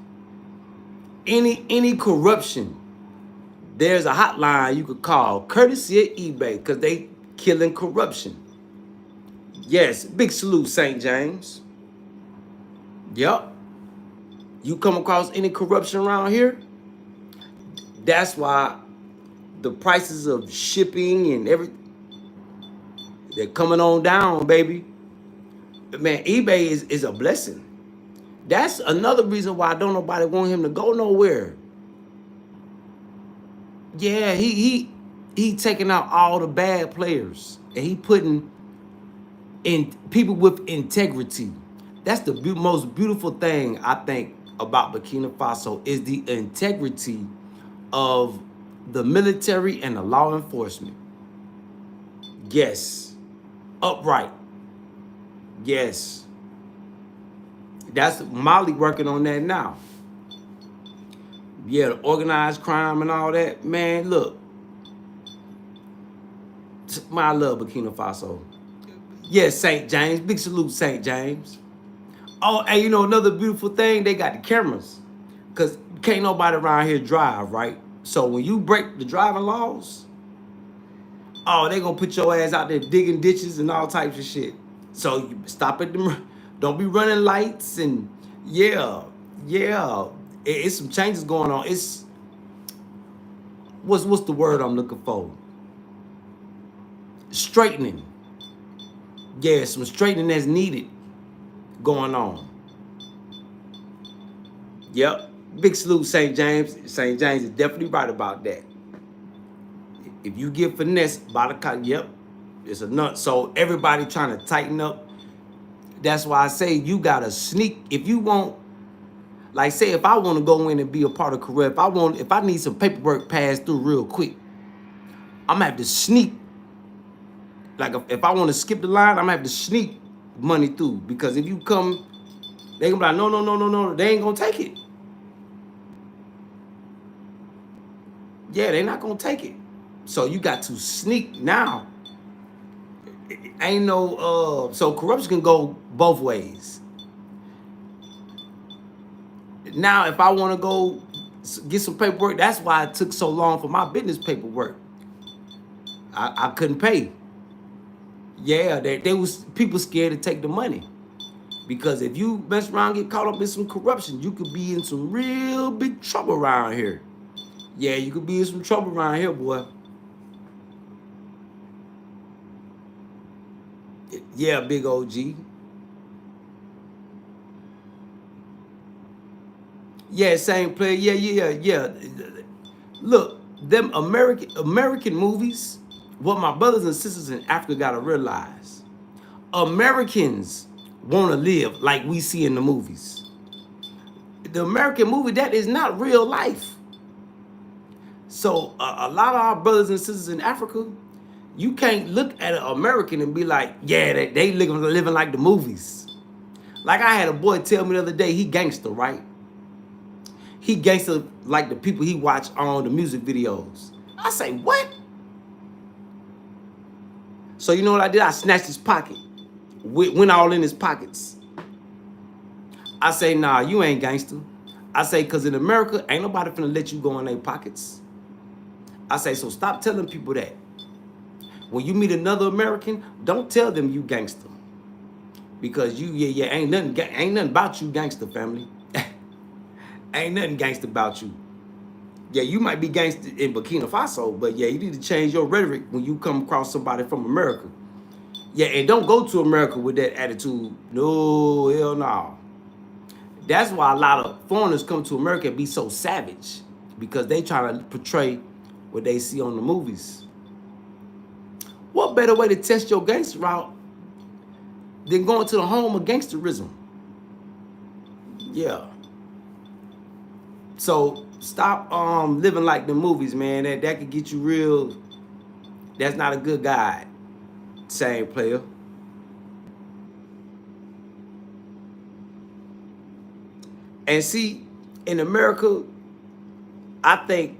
Any corruption, there's a hotline you could call, courtesy of eBay, because they killing corruption. Yes, big salute, St. James. Yep. You come across any corruption around here, that's why the prices of shipping and everything, they're coming on down, baby. Man, eBay is a blessing. That's another reason why don't nobody want him to go nowhere. Yeah, he taking out all the bad players and he putting in people with integrity. That's the most beautiful thing I think about Burkina Faso is the integrity of the military and the law enforcement. Yes, upright. Yes, that's Molly working on that now. Yeah, the organized crime and all that. Man, look, I love Burkina Faso. Yes, St. James. Big salute, St. James. Oh, and you know another beautiful thing, they got the cameras. Because can't nobody around here drive, right? So when you break the driving laws, oh, they gonna put your ass out there digging ditches and all types of shit. So you stop at them, don't be running lights and yeah. It's some changes going on. It's what's the word I'm looking for? Straightening. Yeah, some straightening that's needed going on. Yep. Big salute, St. James. St. James is definitely right about that. If you get finessed by the cop, yep, it's a nut. So everybody trying to tighten up. That's why I say you gotta sneak. If you want, like say if I want to go in and be a part of career, if I need some paperwork passed through real quick, I'm gonna have to sneak. Like if I want to skip the line, I'm gonna have to sneak money through. Because if you come, they gonna be like, no, they ain't gonna take it. Yeah, they're not gonna take it. So you got to sneak now. Ain't no so corruption can go both ways. Now if I want to go get some paperwork, that's why it took so long for my business paperwork. I couldn't pay. Yeah, they was people scared to take the money. Because if you mess around and get caught up in some corruption, you could be in some real big trouble around here. Yeah, you could be in some trouble around here, boy. Yeah, big O.G. Yeah, same player. Yeah. Look, them American movies, what my brothers and sisters in Africa gotta realize, Americans want to live like we see in the movies. The American movie, that is not real life. So a lot of our brothers and sisters in Africa, you can't look at an American and be like, yeah, they living like the movies. Like I had a boy tell me the other day, he gangster, right? He gangster like the people he watch on the music videos. I say, what? So you know what I did? I snatched his pocket. Went all in his pockets. I say, nah, you ain't gangster. I say, because in America, ain't nobody finna let you go in their pockets. I say, so stop telling people that. When you meet another American, don't tell them you gangster. Because ain't nothing about you gangster, family. Ain't nothing gangster about you. Yeah, you might be gangster in Burkina Faso, but yeah, you need to change your rhetoric when you come across somebody from America. Yeah, and don't go to America with that attitude. No, hell no. That's why a lot of foreigners come to America and be so savage, because they try to portray what they see on the movies. What better way to test your gangster out than going to the home of gangsterism? Yeah. So stop living like the movies, man. That could get you real. That's not a good guide. Same player. And see, in America, I think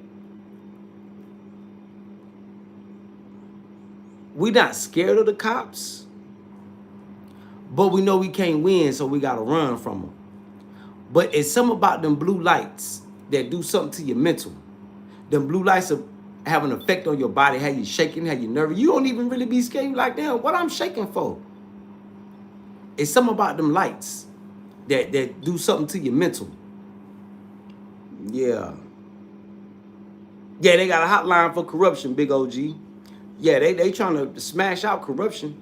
we're not scared of the cops, but we know we can't win, so we gotta run from them. But it's something about them blue lights. that do something to your mental. Them blue lights have an effect on your body, how you shaking, how you nervous. You don't even really be scared. You like, damn, what I'm shaking for? It's something about them lights that do something to your mental. Yeah. Yeah, they got a hotline for corruption, Big O.G. Yeah, they trying to smash out corruption.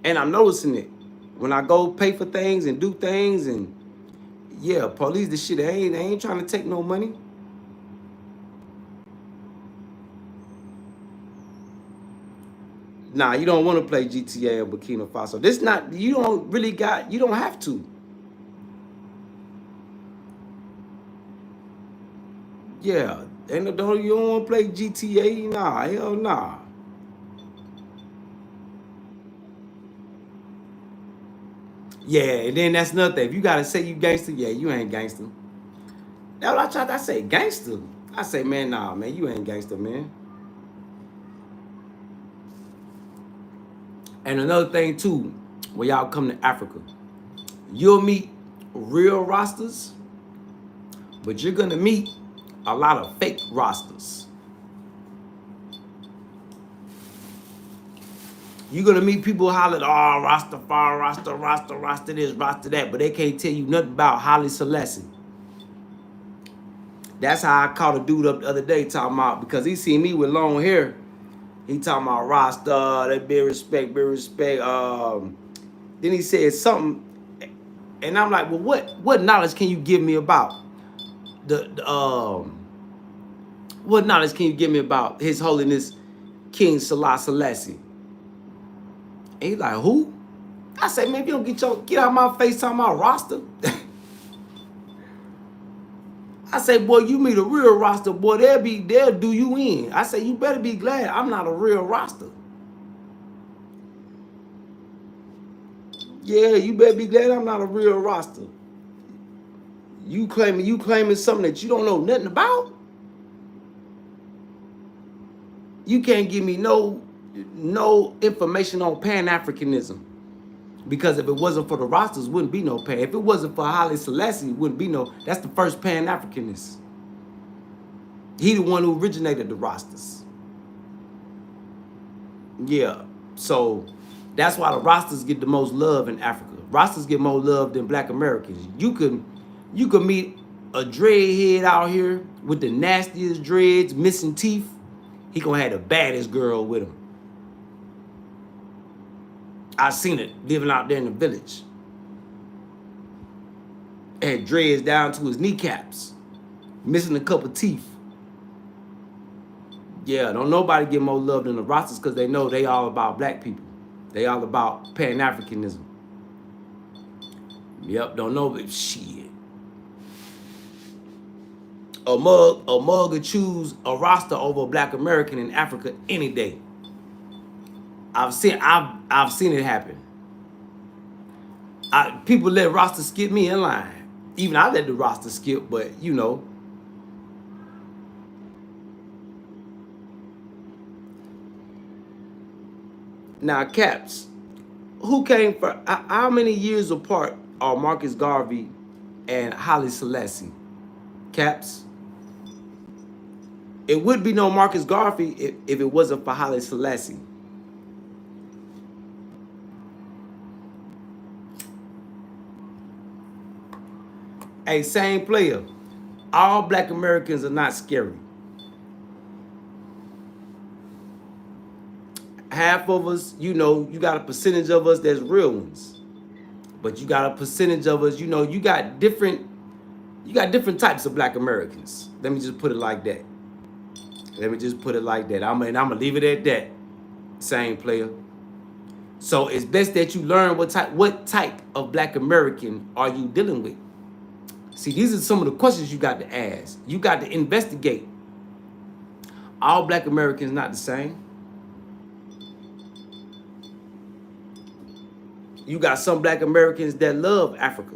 And I'm noticing it. When I go pay for things and do things and yeah, police the shit, they ain't trying to take no money. Nah, you don't want to play GTA or Burkina Faso. This not, you don't really got, you don't have to. Yeah, and don't, you don't want to play GTA? Nah, hell nah. Yeah, and then that's another thing. If you gotta say you gangster, yeah, you ain't gangster. That's what I tried to say, gangster. I say, man, nah, man, you ain't gangster, man. And another thing too, when y'all come to Africa, you'll meet real rosters, but you're gonna meet a lot of fake rosters. You're gonna meet people hollering, oh, Rastafari, Rasta this, Rasta that, but they can't tell you nothing about Haile Selassie. That's how I caught a dude up the other day talking about, because he seen me with long hair. He talking about Rasta, that be respect, be respect. Then he said something, and I'm like, well, what knowledge can you give me about what knowledge can you give me about His Holiness King Selassie? And he's like, who? I say, man, if you don't get out of my face talking about Rasta. I say, boy, you meet a real Rasta, boy, they'll do you in. I say, you better be glad I'm not a real Rasta. Yeah, you better be glad I'm not a real Rasta. You claiming something that you don't know nothing about? You can't give me no information on Pan-Africanism. Because if it wasn't for the Rastas, wouldn't be no Pan. If it wasn't for Haile Selassie, wouldn't be no. That's the first Pan-Africanist. He the one who originated the Rastas. Yeah. So that's why the Rastas get the most love in Africa. Rastas get more love than Black Americans. You could meet a dreadhead out here with the nastiest dreads, missing teeth. He gonna have the baddest girl with him. I seen it living out there in the village. Had dreads down to his kneecaps, missing a couple teeth. Yeah, don't nobody get more love than the Rastas because they know they all about black people. They all about Pan-Africanism. Yep, don't know, but shit. A mug would choose a Rasta over a Black American in Africa any day. I've seen it happen. People let Rasta skip me in line. Even I let the Rasta skip, but you know. Now, Caps, who came for how many years apart are Marcus Garvey and Haile Selassie? Caps? It would be no Marcus Garvey if it wasn't for Haile Selassie. Hey, same player. All Black Americans are not scary. Half of us, you know, you got a percentage of us that's real ones. But you got a percentage of us, you know, you got different types of Black Americans. Let me just put it like that. I'm gonna leave it at that. Same player. So it's best that you learn what type of Black American are you dealing with. See, these are some of the questions you got to ask. You got to investigate. All Black Americans not the same. You got some Black Americans that love Africa.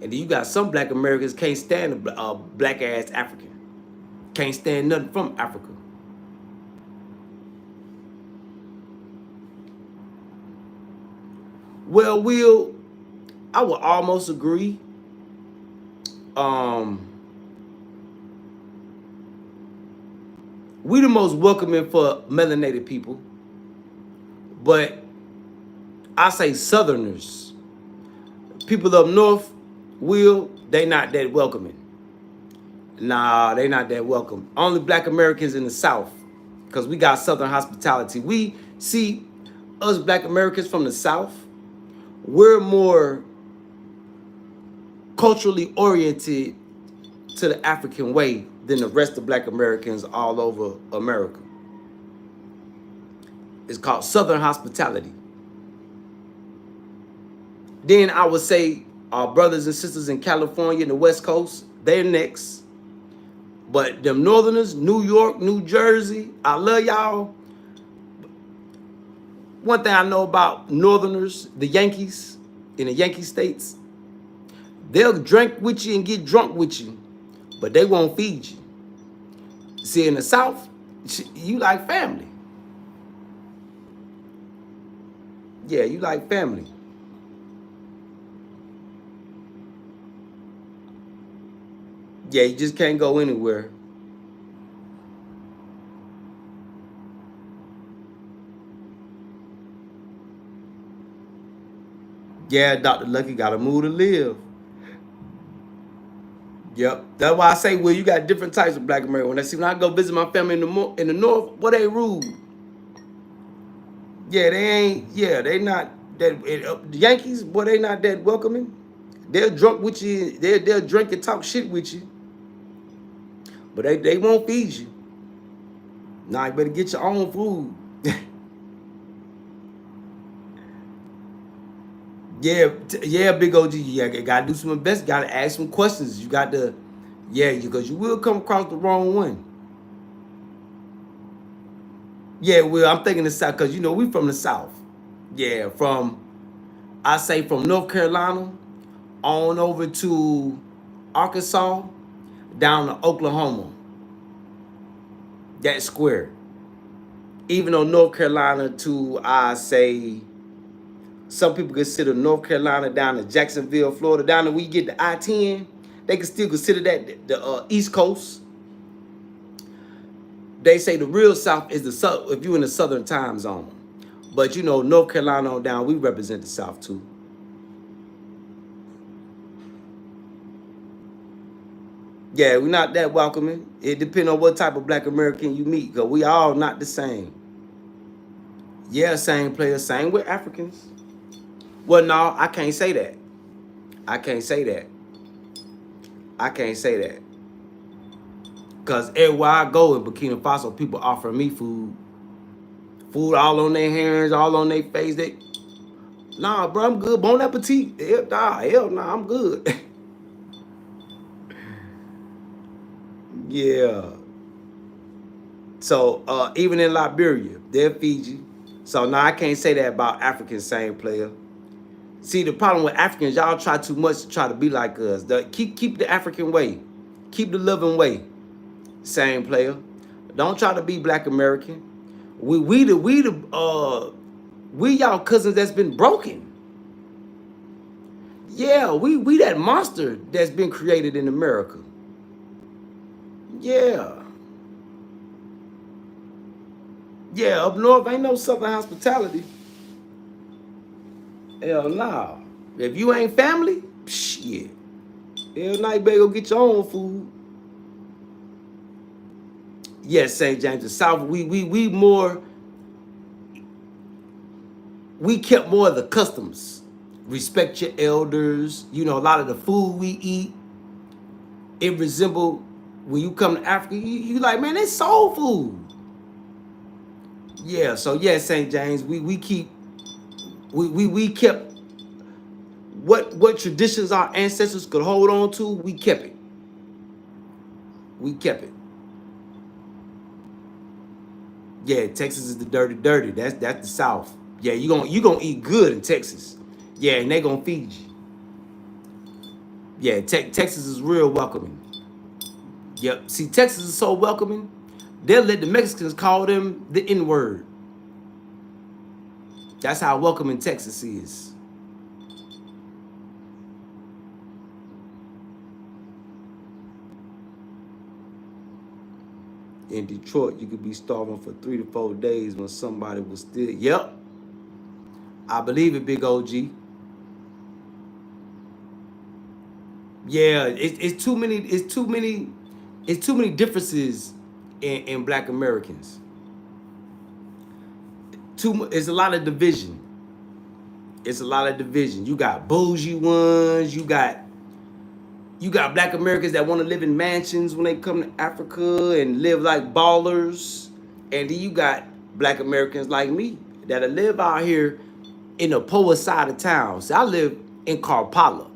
And then you got some Black Americans can't stand a black ass African. Can't stand nothing from Africa. Well, Will, I would almost agree. We the most welcoming for melanated people, but I say Southerners, people up north, they not that welcoming. Nah, they not that welcome. Only Black Americans in the South, because we got Southern hospitality. We see us Black Americans from the South, we're more culturally oriented to the African way than the rest of Black Americans all over America. It's called Southern hospitality. Then I would say our brothers and sisters in California and the West Coast, they're next. But them Northerners, New York, New Jersey, I love y'all. One thing I know about Northerners, the Yankees, in the Yankee states, they'll drink with you and get drunk with you, but they won't feed you. See, in the South, you like family. Yeah, you like family. Yeah, you just can't go anywhere. Yeah, Dr. Lucky got a move to live. Yep. That's why I say, well, you got different types of Black Americans. When I go visit my family in the North, what they rude. Yeah, they ain't. Yeah, they not that. The Yankees, boy, they not that welcoming. They're drunk with you. They'll drink and talk shit with you, but they won't feed you. Nah, you better get your own food. Yeah, yeah, big OG. Yeah, you gotta do some invest. Gotta ask some questions. You got to, yeah, because you will come across the wrong one. Yeah, well, I'm thinking the South because we from the South. Yeah, I say from North Carolina on over to Arkansas, down to Oklahoma. That square. Even though North Carolina to I say some people consider North Carolina down to Jacksonville, Florida, down to where you get the I-10, they can still consider that the East Coast. They say the real South is the South if you're in the Southern time zone. But North Carolina on down, we represent the South too. Yeah, we're not that welcoming. It depends on what type of Black American you meet, because we all not the same. Yeah, same players, same with Africans. Well, no, I can't say that. I can't say that. I can't say that. Because everywhere I go in Burkina Faso, people offer me food. Food all on their hands, all on their face. Nah, bro, I'm good. Bon appetit. Hell nah, I'm good. Yeah. So even in Liberia, they're Fiji. So now I can't say that about African same player. See, the problem with Africans, y'all try too much to try to be like us. Keep the African way. Keep the loving way. Same player. Don't try to be Black American. We y'all cousins that's been broken. Yeah, we that monster that's been created in America. Yeah. Yeah, up north ain't no Southern hospitality. Hell nah. If you ain't family, shit. Hell nah, you better go get your own food. Yes, St. James the South, we kept more of the customs. Respect your elders. A lot of the food we eat, it resemble when you come to Africa, you like, man, it's soul food. Yeah, so yeah, St. James, we kept what traditions our ancestors could hold on to, we kept it. We kept it. Yeah, Texas is the dirty. That's the South. Yeah, you gonna eat good in Texas. Yeah, and they gonna feed you. Yeah, Texas is real welcoming. Yep. See, Texas is so welcoming, they'll let the Mexicans call them the N-word. That's how welcoming Texas is. In Detroit, you could be starving for 3 to 4 days when somebody was still. Yep, I believe it, Big O.G. Yeah, it's too many. It's too many. It's too many differences in Black Americans. It's a lot of division. It's a lot of division. You got bougie ones. You got Black Americans that want to live in mansions when they come to Africa and live like ballers. And then you got Black Americans like me that live out here in the poor side of town. So I live in Kampala.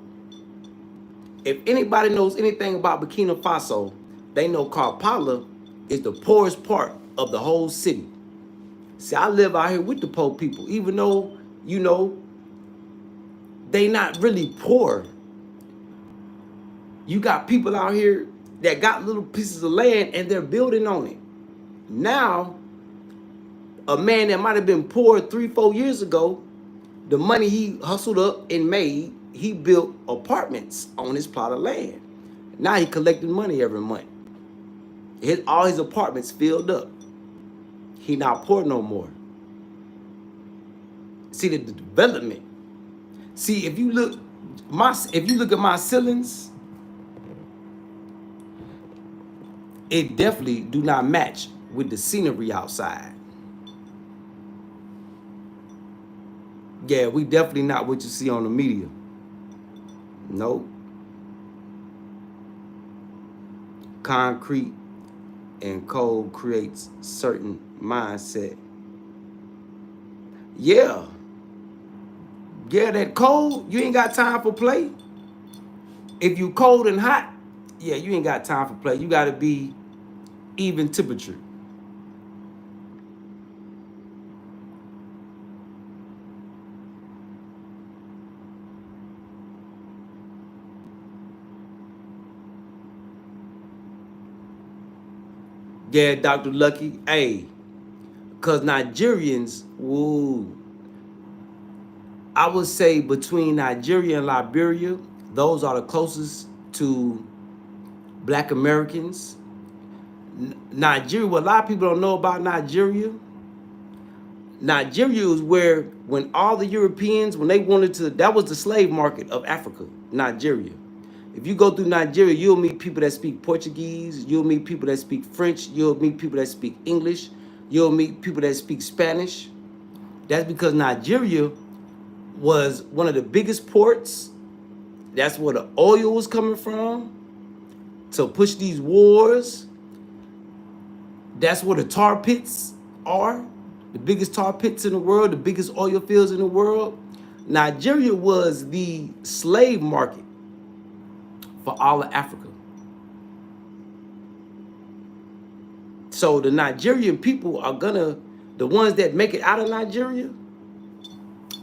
If anybody knows anything about Burkina Faso, they know Kampala is the poorest part of the whole city. See, I live out here with the poor people, even though, they not really poor. You got people out here that got little pieces of land and they're building on it. Now, a man that might have been poor 3-4 years ago, the money he hustled up and made, he built apartments on his plot of land. Now he collecting money every month. All his apartments filled up. He not poor no more. See the development. See, if you look at my ceilings, it definitely do not match with the scenery outside. Yeah, we definitely not what you see on the media. Nope. Concrete and cold creates certain mindset. Yeah. Yeah, that cold, you ain't got time for play. If you cold and hot, yeah, you ain't got time for play. You got to be even temperature. Yeah, Dr. Lucky. Hey, because Nigerians, woo, I would say between Nigeria and Liberia, those are the closest to Black Americans. Nigeria, what a lot of people don't know about Nigeria, Nigeria is where when all the Europeans, when they wanted to, that was the slave market of Africa, Nigeria. If you go through Nigeria, you'll meet people that speak Portuguese, you'll meet people that speak French, you'll meet people that speak English, you'll meet people that speak Spanish. That's because Nigeria was one of the biggest ports. That's where the oil was coming from to push these wars. That's where the tar pits are, the biggest tar pits in the world, the biggest oil fields in the world. Nigeria was the slave market for all of Africa. So the Nigerian people are the ones that make it out of Nigeria,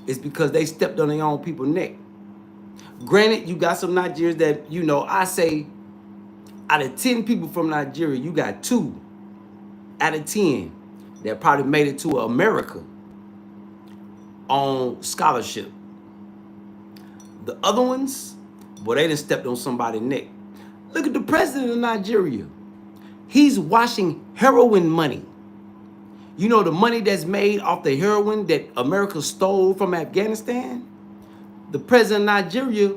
is because they stepped on their own people's neck. Granted, you got some Nigerians that, I say out of 10 people from Nigeria, you got 2 out of 10 that probably made it to America on scholarship. The other ones, boy, they done stepped on somebody's neck. Look at the president of Nigeria. He's washing heroin money. You know the money that's made off the heroin that America stole from Afghanistan? The president of Nigeria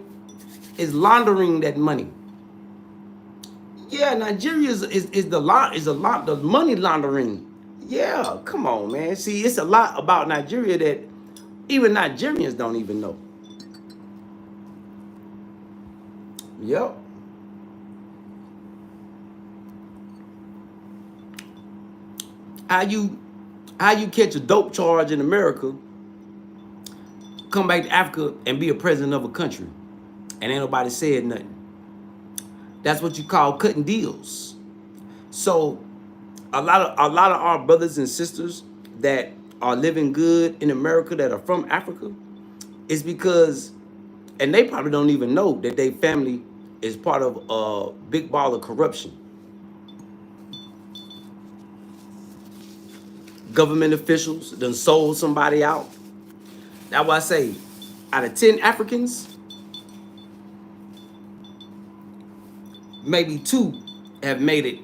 is laundering that money. Yeah, Nigeria is the money laundering. Yeah, come on, man. See, it's a lot about Nigeria that even Nigerians don't even know. Yep. How you catch a dope charge in America, come back to Africa and be a president of a country, and ain't nobody said nothing. That's what you call cutting deals. So a lot of our brothers and sisters that are living good in America that are from Africa is because, and they probably don't even know that their family is part of a big ball of corruption. Government officials done sold somebody out. That's why I say, out of 10 Africans, maybe 2 have made it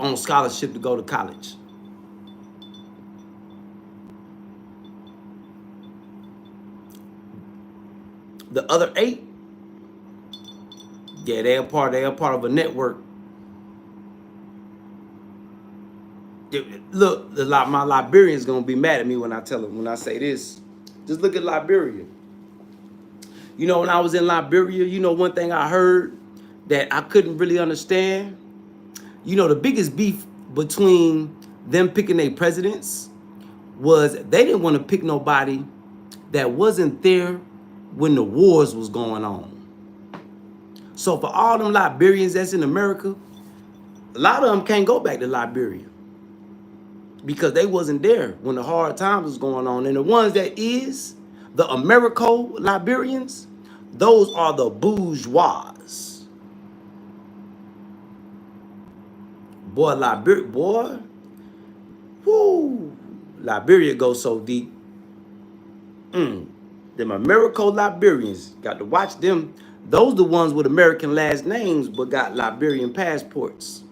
on scholarship to go to college. The other 8, yeah, they're part of a network. Look, my Liberian's gonna be mad at me when I tell them, when I say this. Just look at Liberia. You know, when I was in Liberia, you know, one thing I heard that I couldn't really understand. You know, the biggest beef between them picking their presidents was they didn't want to pick nobody that wasn't there when the wars was going on. So for all them Liberians that's in America, a lot of them can't go back to Liberia because they wasn't there when the hard times was going on. And the ones that is, the Liberians, those are the bourgeois. Boy, Liberia, boy, whoo, Liberia goes so deep. Them Liberians, got to watch them. Those the ones with American last names but got Liberian passports.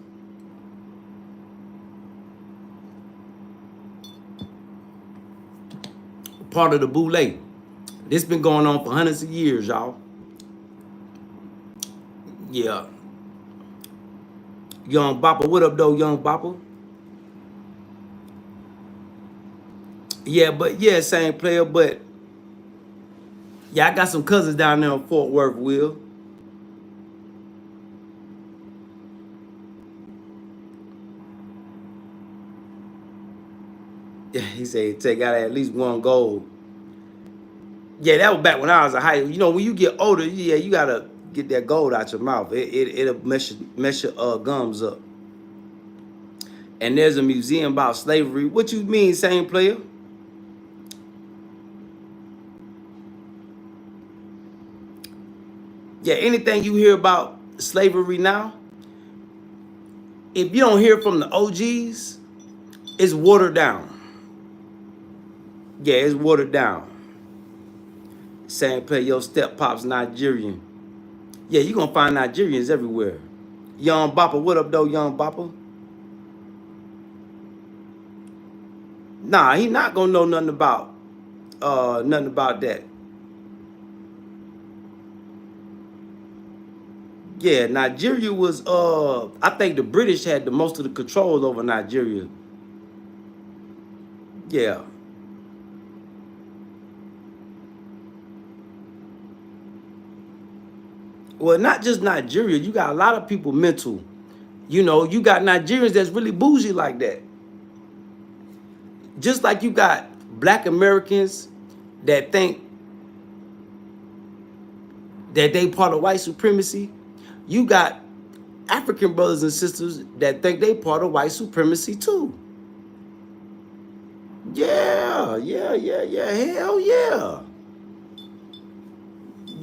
Part of the boule. This been going on for hundreds of years, y'all. Yeah. Young Bopper, what up though, Young Bopper? Yeah, but yeah, same player, but yeah, I got some cousins down there in Fort Worth, Will. Yeah, he said take out at least 1 goal. Yeah, that was back when I was a high. You know, when you get older, yeah, you gotta get that gold out your mouth. It'll mess your gums up. And there's a museum about slavery. What you mean, same player? Yeah, anything you hear about slavery now, if you don't hear from the OGs, it's watered down. Yeah, it's watered down. Same player, your step pop's Nigerian. Yeah, you gonna find Nigerians everywhere. Young Bopper, what up though, Young Bopper? Nah, he not gonna know nothing about that. Yeah, Nigeria was I think the British had the most of the control over Nigeria. Yeah. Well, not just Nigeria, you got a lot of people mental. You know, you got Nigerians that's really bougie like that. Just like you got black Americans that think that they part of white supremacy, you got African brothers and sisters that think they part of white supremacy too. Yeah, hell yeah.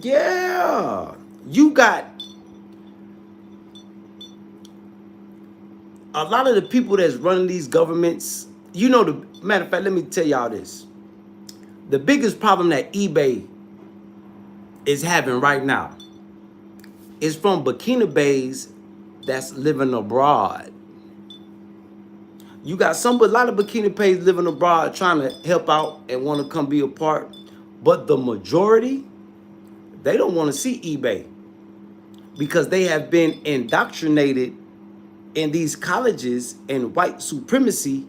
Yeah. You got a lot of the people that's running these governments. You know, the matter of fact, let me tell y'all this. The biggest problem that eBay is having right now is from Burkina Faso that's living abroad. You got a lot of Burkina Faso living abroad trying to help out and want to come be a part. But the majority, they don't want to see eBay because they have been indoctrinated in these colleges and white supremacy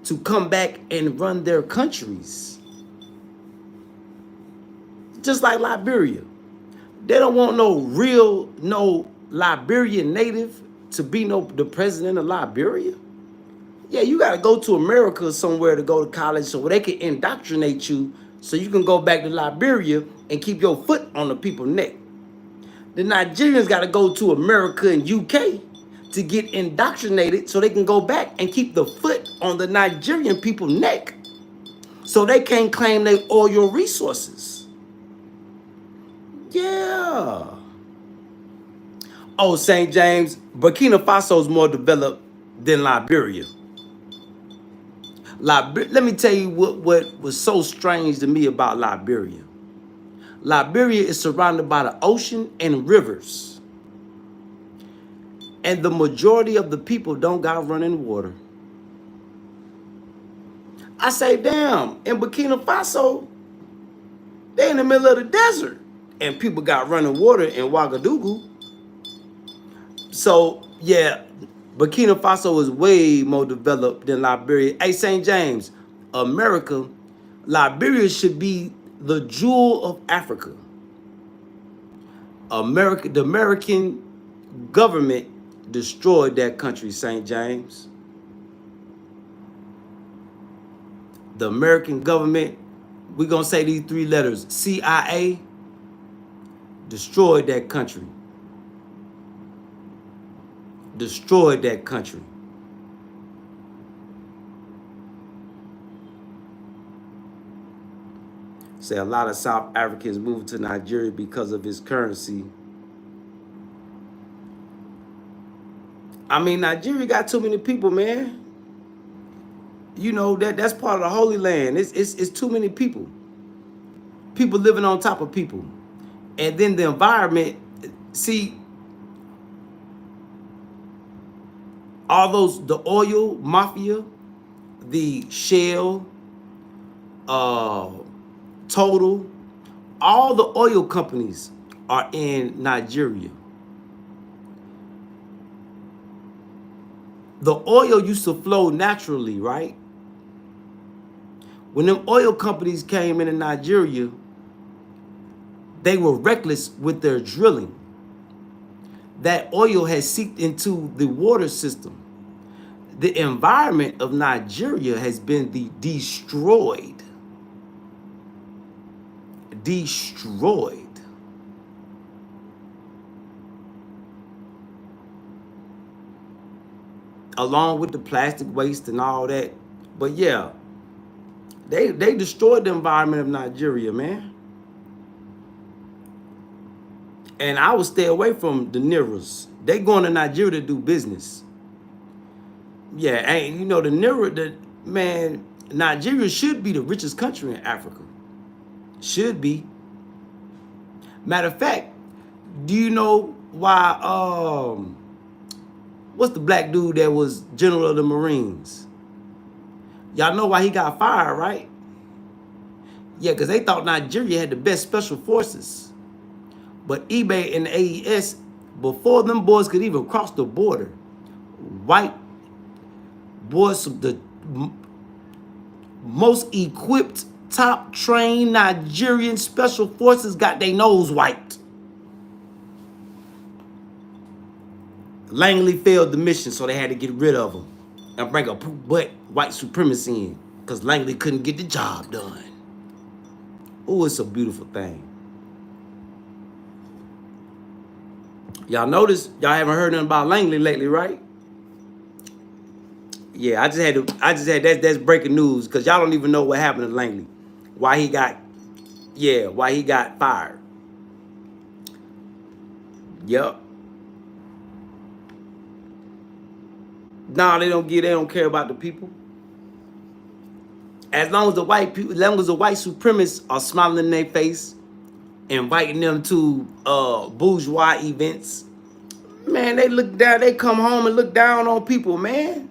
to come back and run their countries. Just like Liberia. They don't want no Liberian native to be the president of Liberia. Yeah, you got to go to America somewhere to go to college so they can indoctrinate you so you can go back to Liberia and keep your foot on the people's neck. The Nigerians got to go to America and UK to get indoctrinated so they can go back and keep the foot on the Nigerian people's neck so they can't claim their oil resources. Yeah. Oh, St. James, Burkina Faso is more developed than Liberia. Let me tell you what was so strange to me about Liberia. Liberia is surrounded by the ocean and rivers. And the majority of the people don't got running water. I say, damn, in Burkina Faso, they in the middle of the desert. And people got running water in Ouagadougou. So, yeah, Burkina Faso is way more developed than Liberia. Hey, St. James, America, Liberia should be the jewel of Africa. The American government destroyed that country, St. James. The American government, we're going to say these three letters, CIA, destroyed that country. Destroyed that country. Say a lot of South Africans moved to Nigeria because of its currency. I mean, Nigeria got too many people, man. You know, that's part of the Holy Land. It's too many people. People living on top of people. And then the environment, see, all those, the oil mafia, the Shell, Total, all the oil companies are in Nigeria. The oil used to flow naturally, right? When them oil companies came into Nigeria, they were reckless with their drilling. That oil has seeped into the water system. The environment of Nigeria has been destroyed. Destroyed. Along with the plastic waste and all that. But yeah, they destroyed the environment of Nigeria, man. And I would stay away from the Neros. They going to Nigeria to do business. Yeah, and you know, man, Nigeria should be the richest country in Africa. Should be. Matter of fact, do you know why, what's the black dude that was general of the Marines? Y'all know why he got fired, right? Yeah, because they thought Nigeria had the best special forces. But eBay and the AES, before them boys could even cross the border, white boys, the most equipped, top trained Nigerian special forces got their nose wiped. Langley failed the mission, so they had to get rid of him and bring a white supremacy in because Langley couldn't get the job done. Oh, it's a beautiful thing. Y'all notice y'all haven't heard nothing about Langley lately, right? Yeah, I just had that's breaking news because y'all don't even know what happened to Langley. Why he got fired. Yep. Nah, they don't care about the people. As long as the white people, as long as the white supremacists are smiling in their face, inviting them to bourgeois events, man, they look down, they come home and look down on people, man.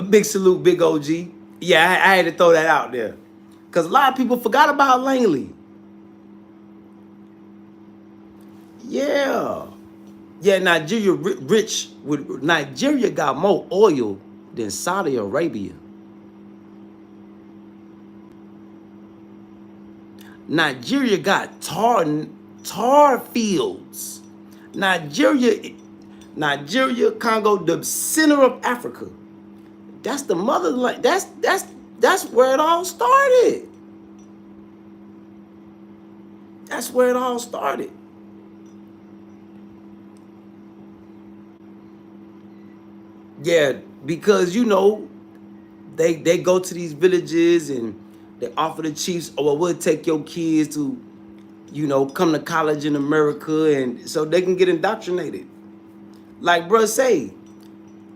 Big salute, Big O.G. Yeah, I had to throw that out there. Because a lot of people forgot about Langley. Yeah. Yeah, Nigeria rich. Nigeria got more oil than Saudi Arabia. Nigeria got tar fields. Nigeria, Congo, the center of Africa. That's the motherland. That's where it all started. That's where it all started. Yeah, because you know, they go to these villages and they offer the chiefs, oh, well, we'll take your kids to, you know, come to college in America, and so they can get indoctrinated. Like bruh say,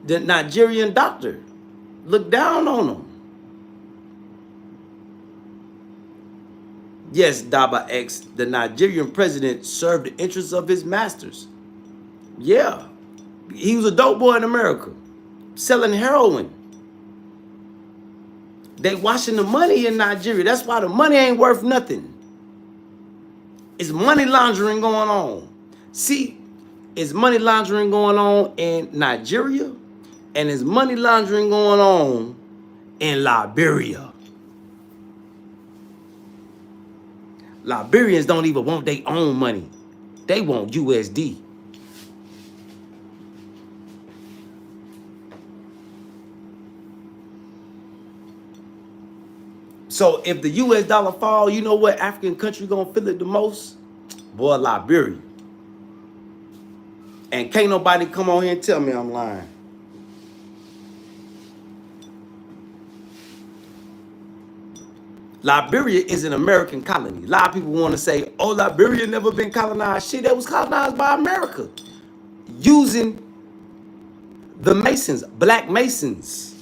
the Nigerian doctor look down on them. Yes, Daba X, the Nigerian president served the interests of his masters. Yeah. He was a dope boy in America, selling heroin. They washing the money in Nigeria. That's why the money ain't worth nothing. It's money laundering going on. See, it's money laundering going on in Nigeria, and it's money laundering going on in Liberia. Liberians don't even want their own money. They want USD. So if the US dollar fall, you know what African country gonna feel it the most? Boy, Liberia. And can't nobody come on here and tell me I'm lying. Liberia is an American colony. A lot of people want to say, oh, Liberia never been colonized. Shit, that was colonized by America. Using the Masons, Black Masons.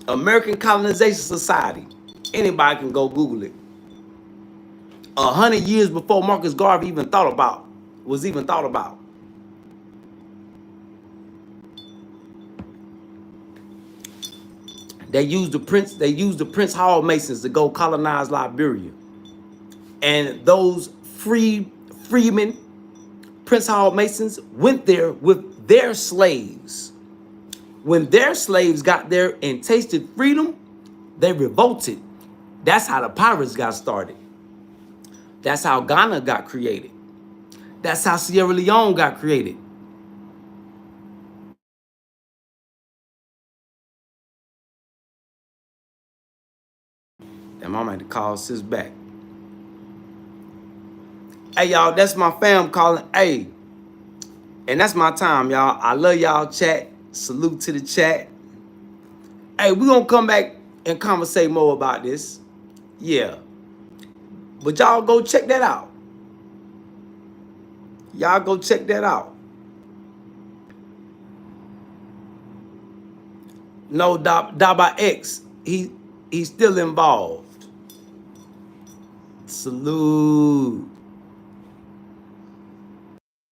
American Colonization Society. Anybody can go Google it. 100 years before Marcus Garvey was even thought about. They used the Prince Hall Masons to go colonize Liberia. And those freemen, Prince Hall Masons, went there with their slaves. When their slaves got there and tasted freedom, they revolted. That's how the pirates got started. That's how Ghana got created. That's how Sierra Leone got created. Damn, I might have to call sis back. Hey, y'all, that's my fam calling. Hey, and that's my time, y'all. I love y'all, chat. Salute to the chat. Hey, we're going to come back and conversate more about this. Yeah. But y'all go check that out. Y'all go check that out. No, Daba X, he's still involved. Salute.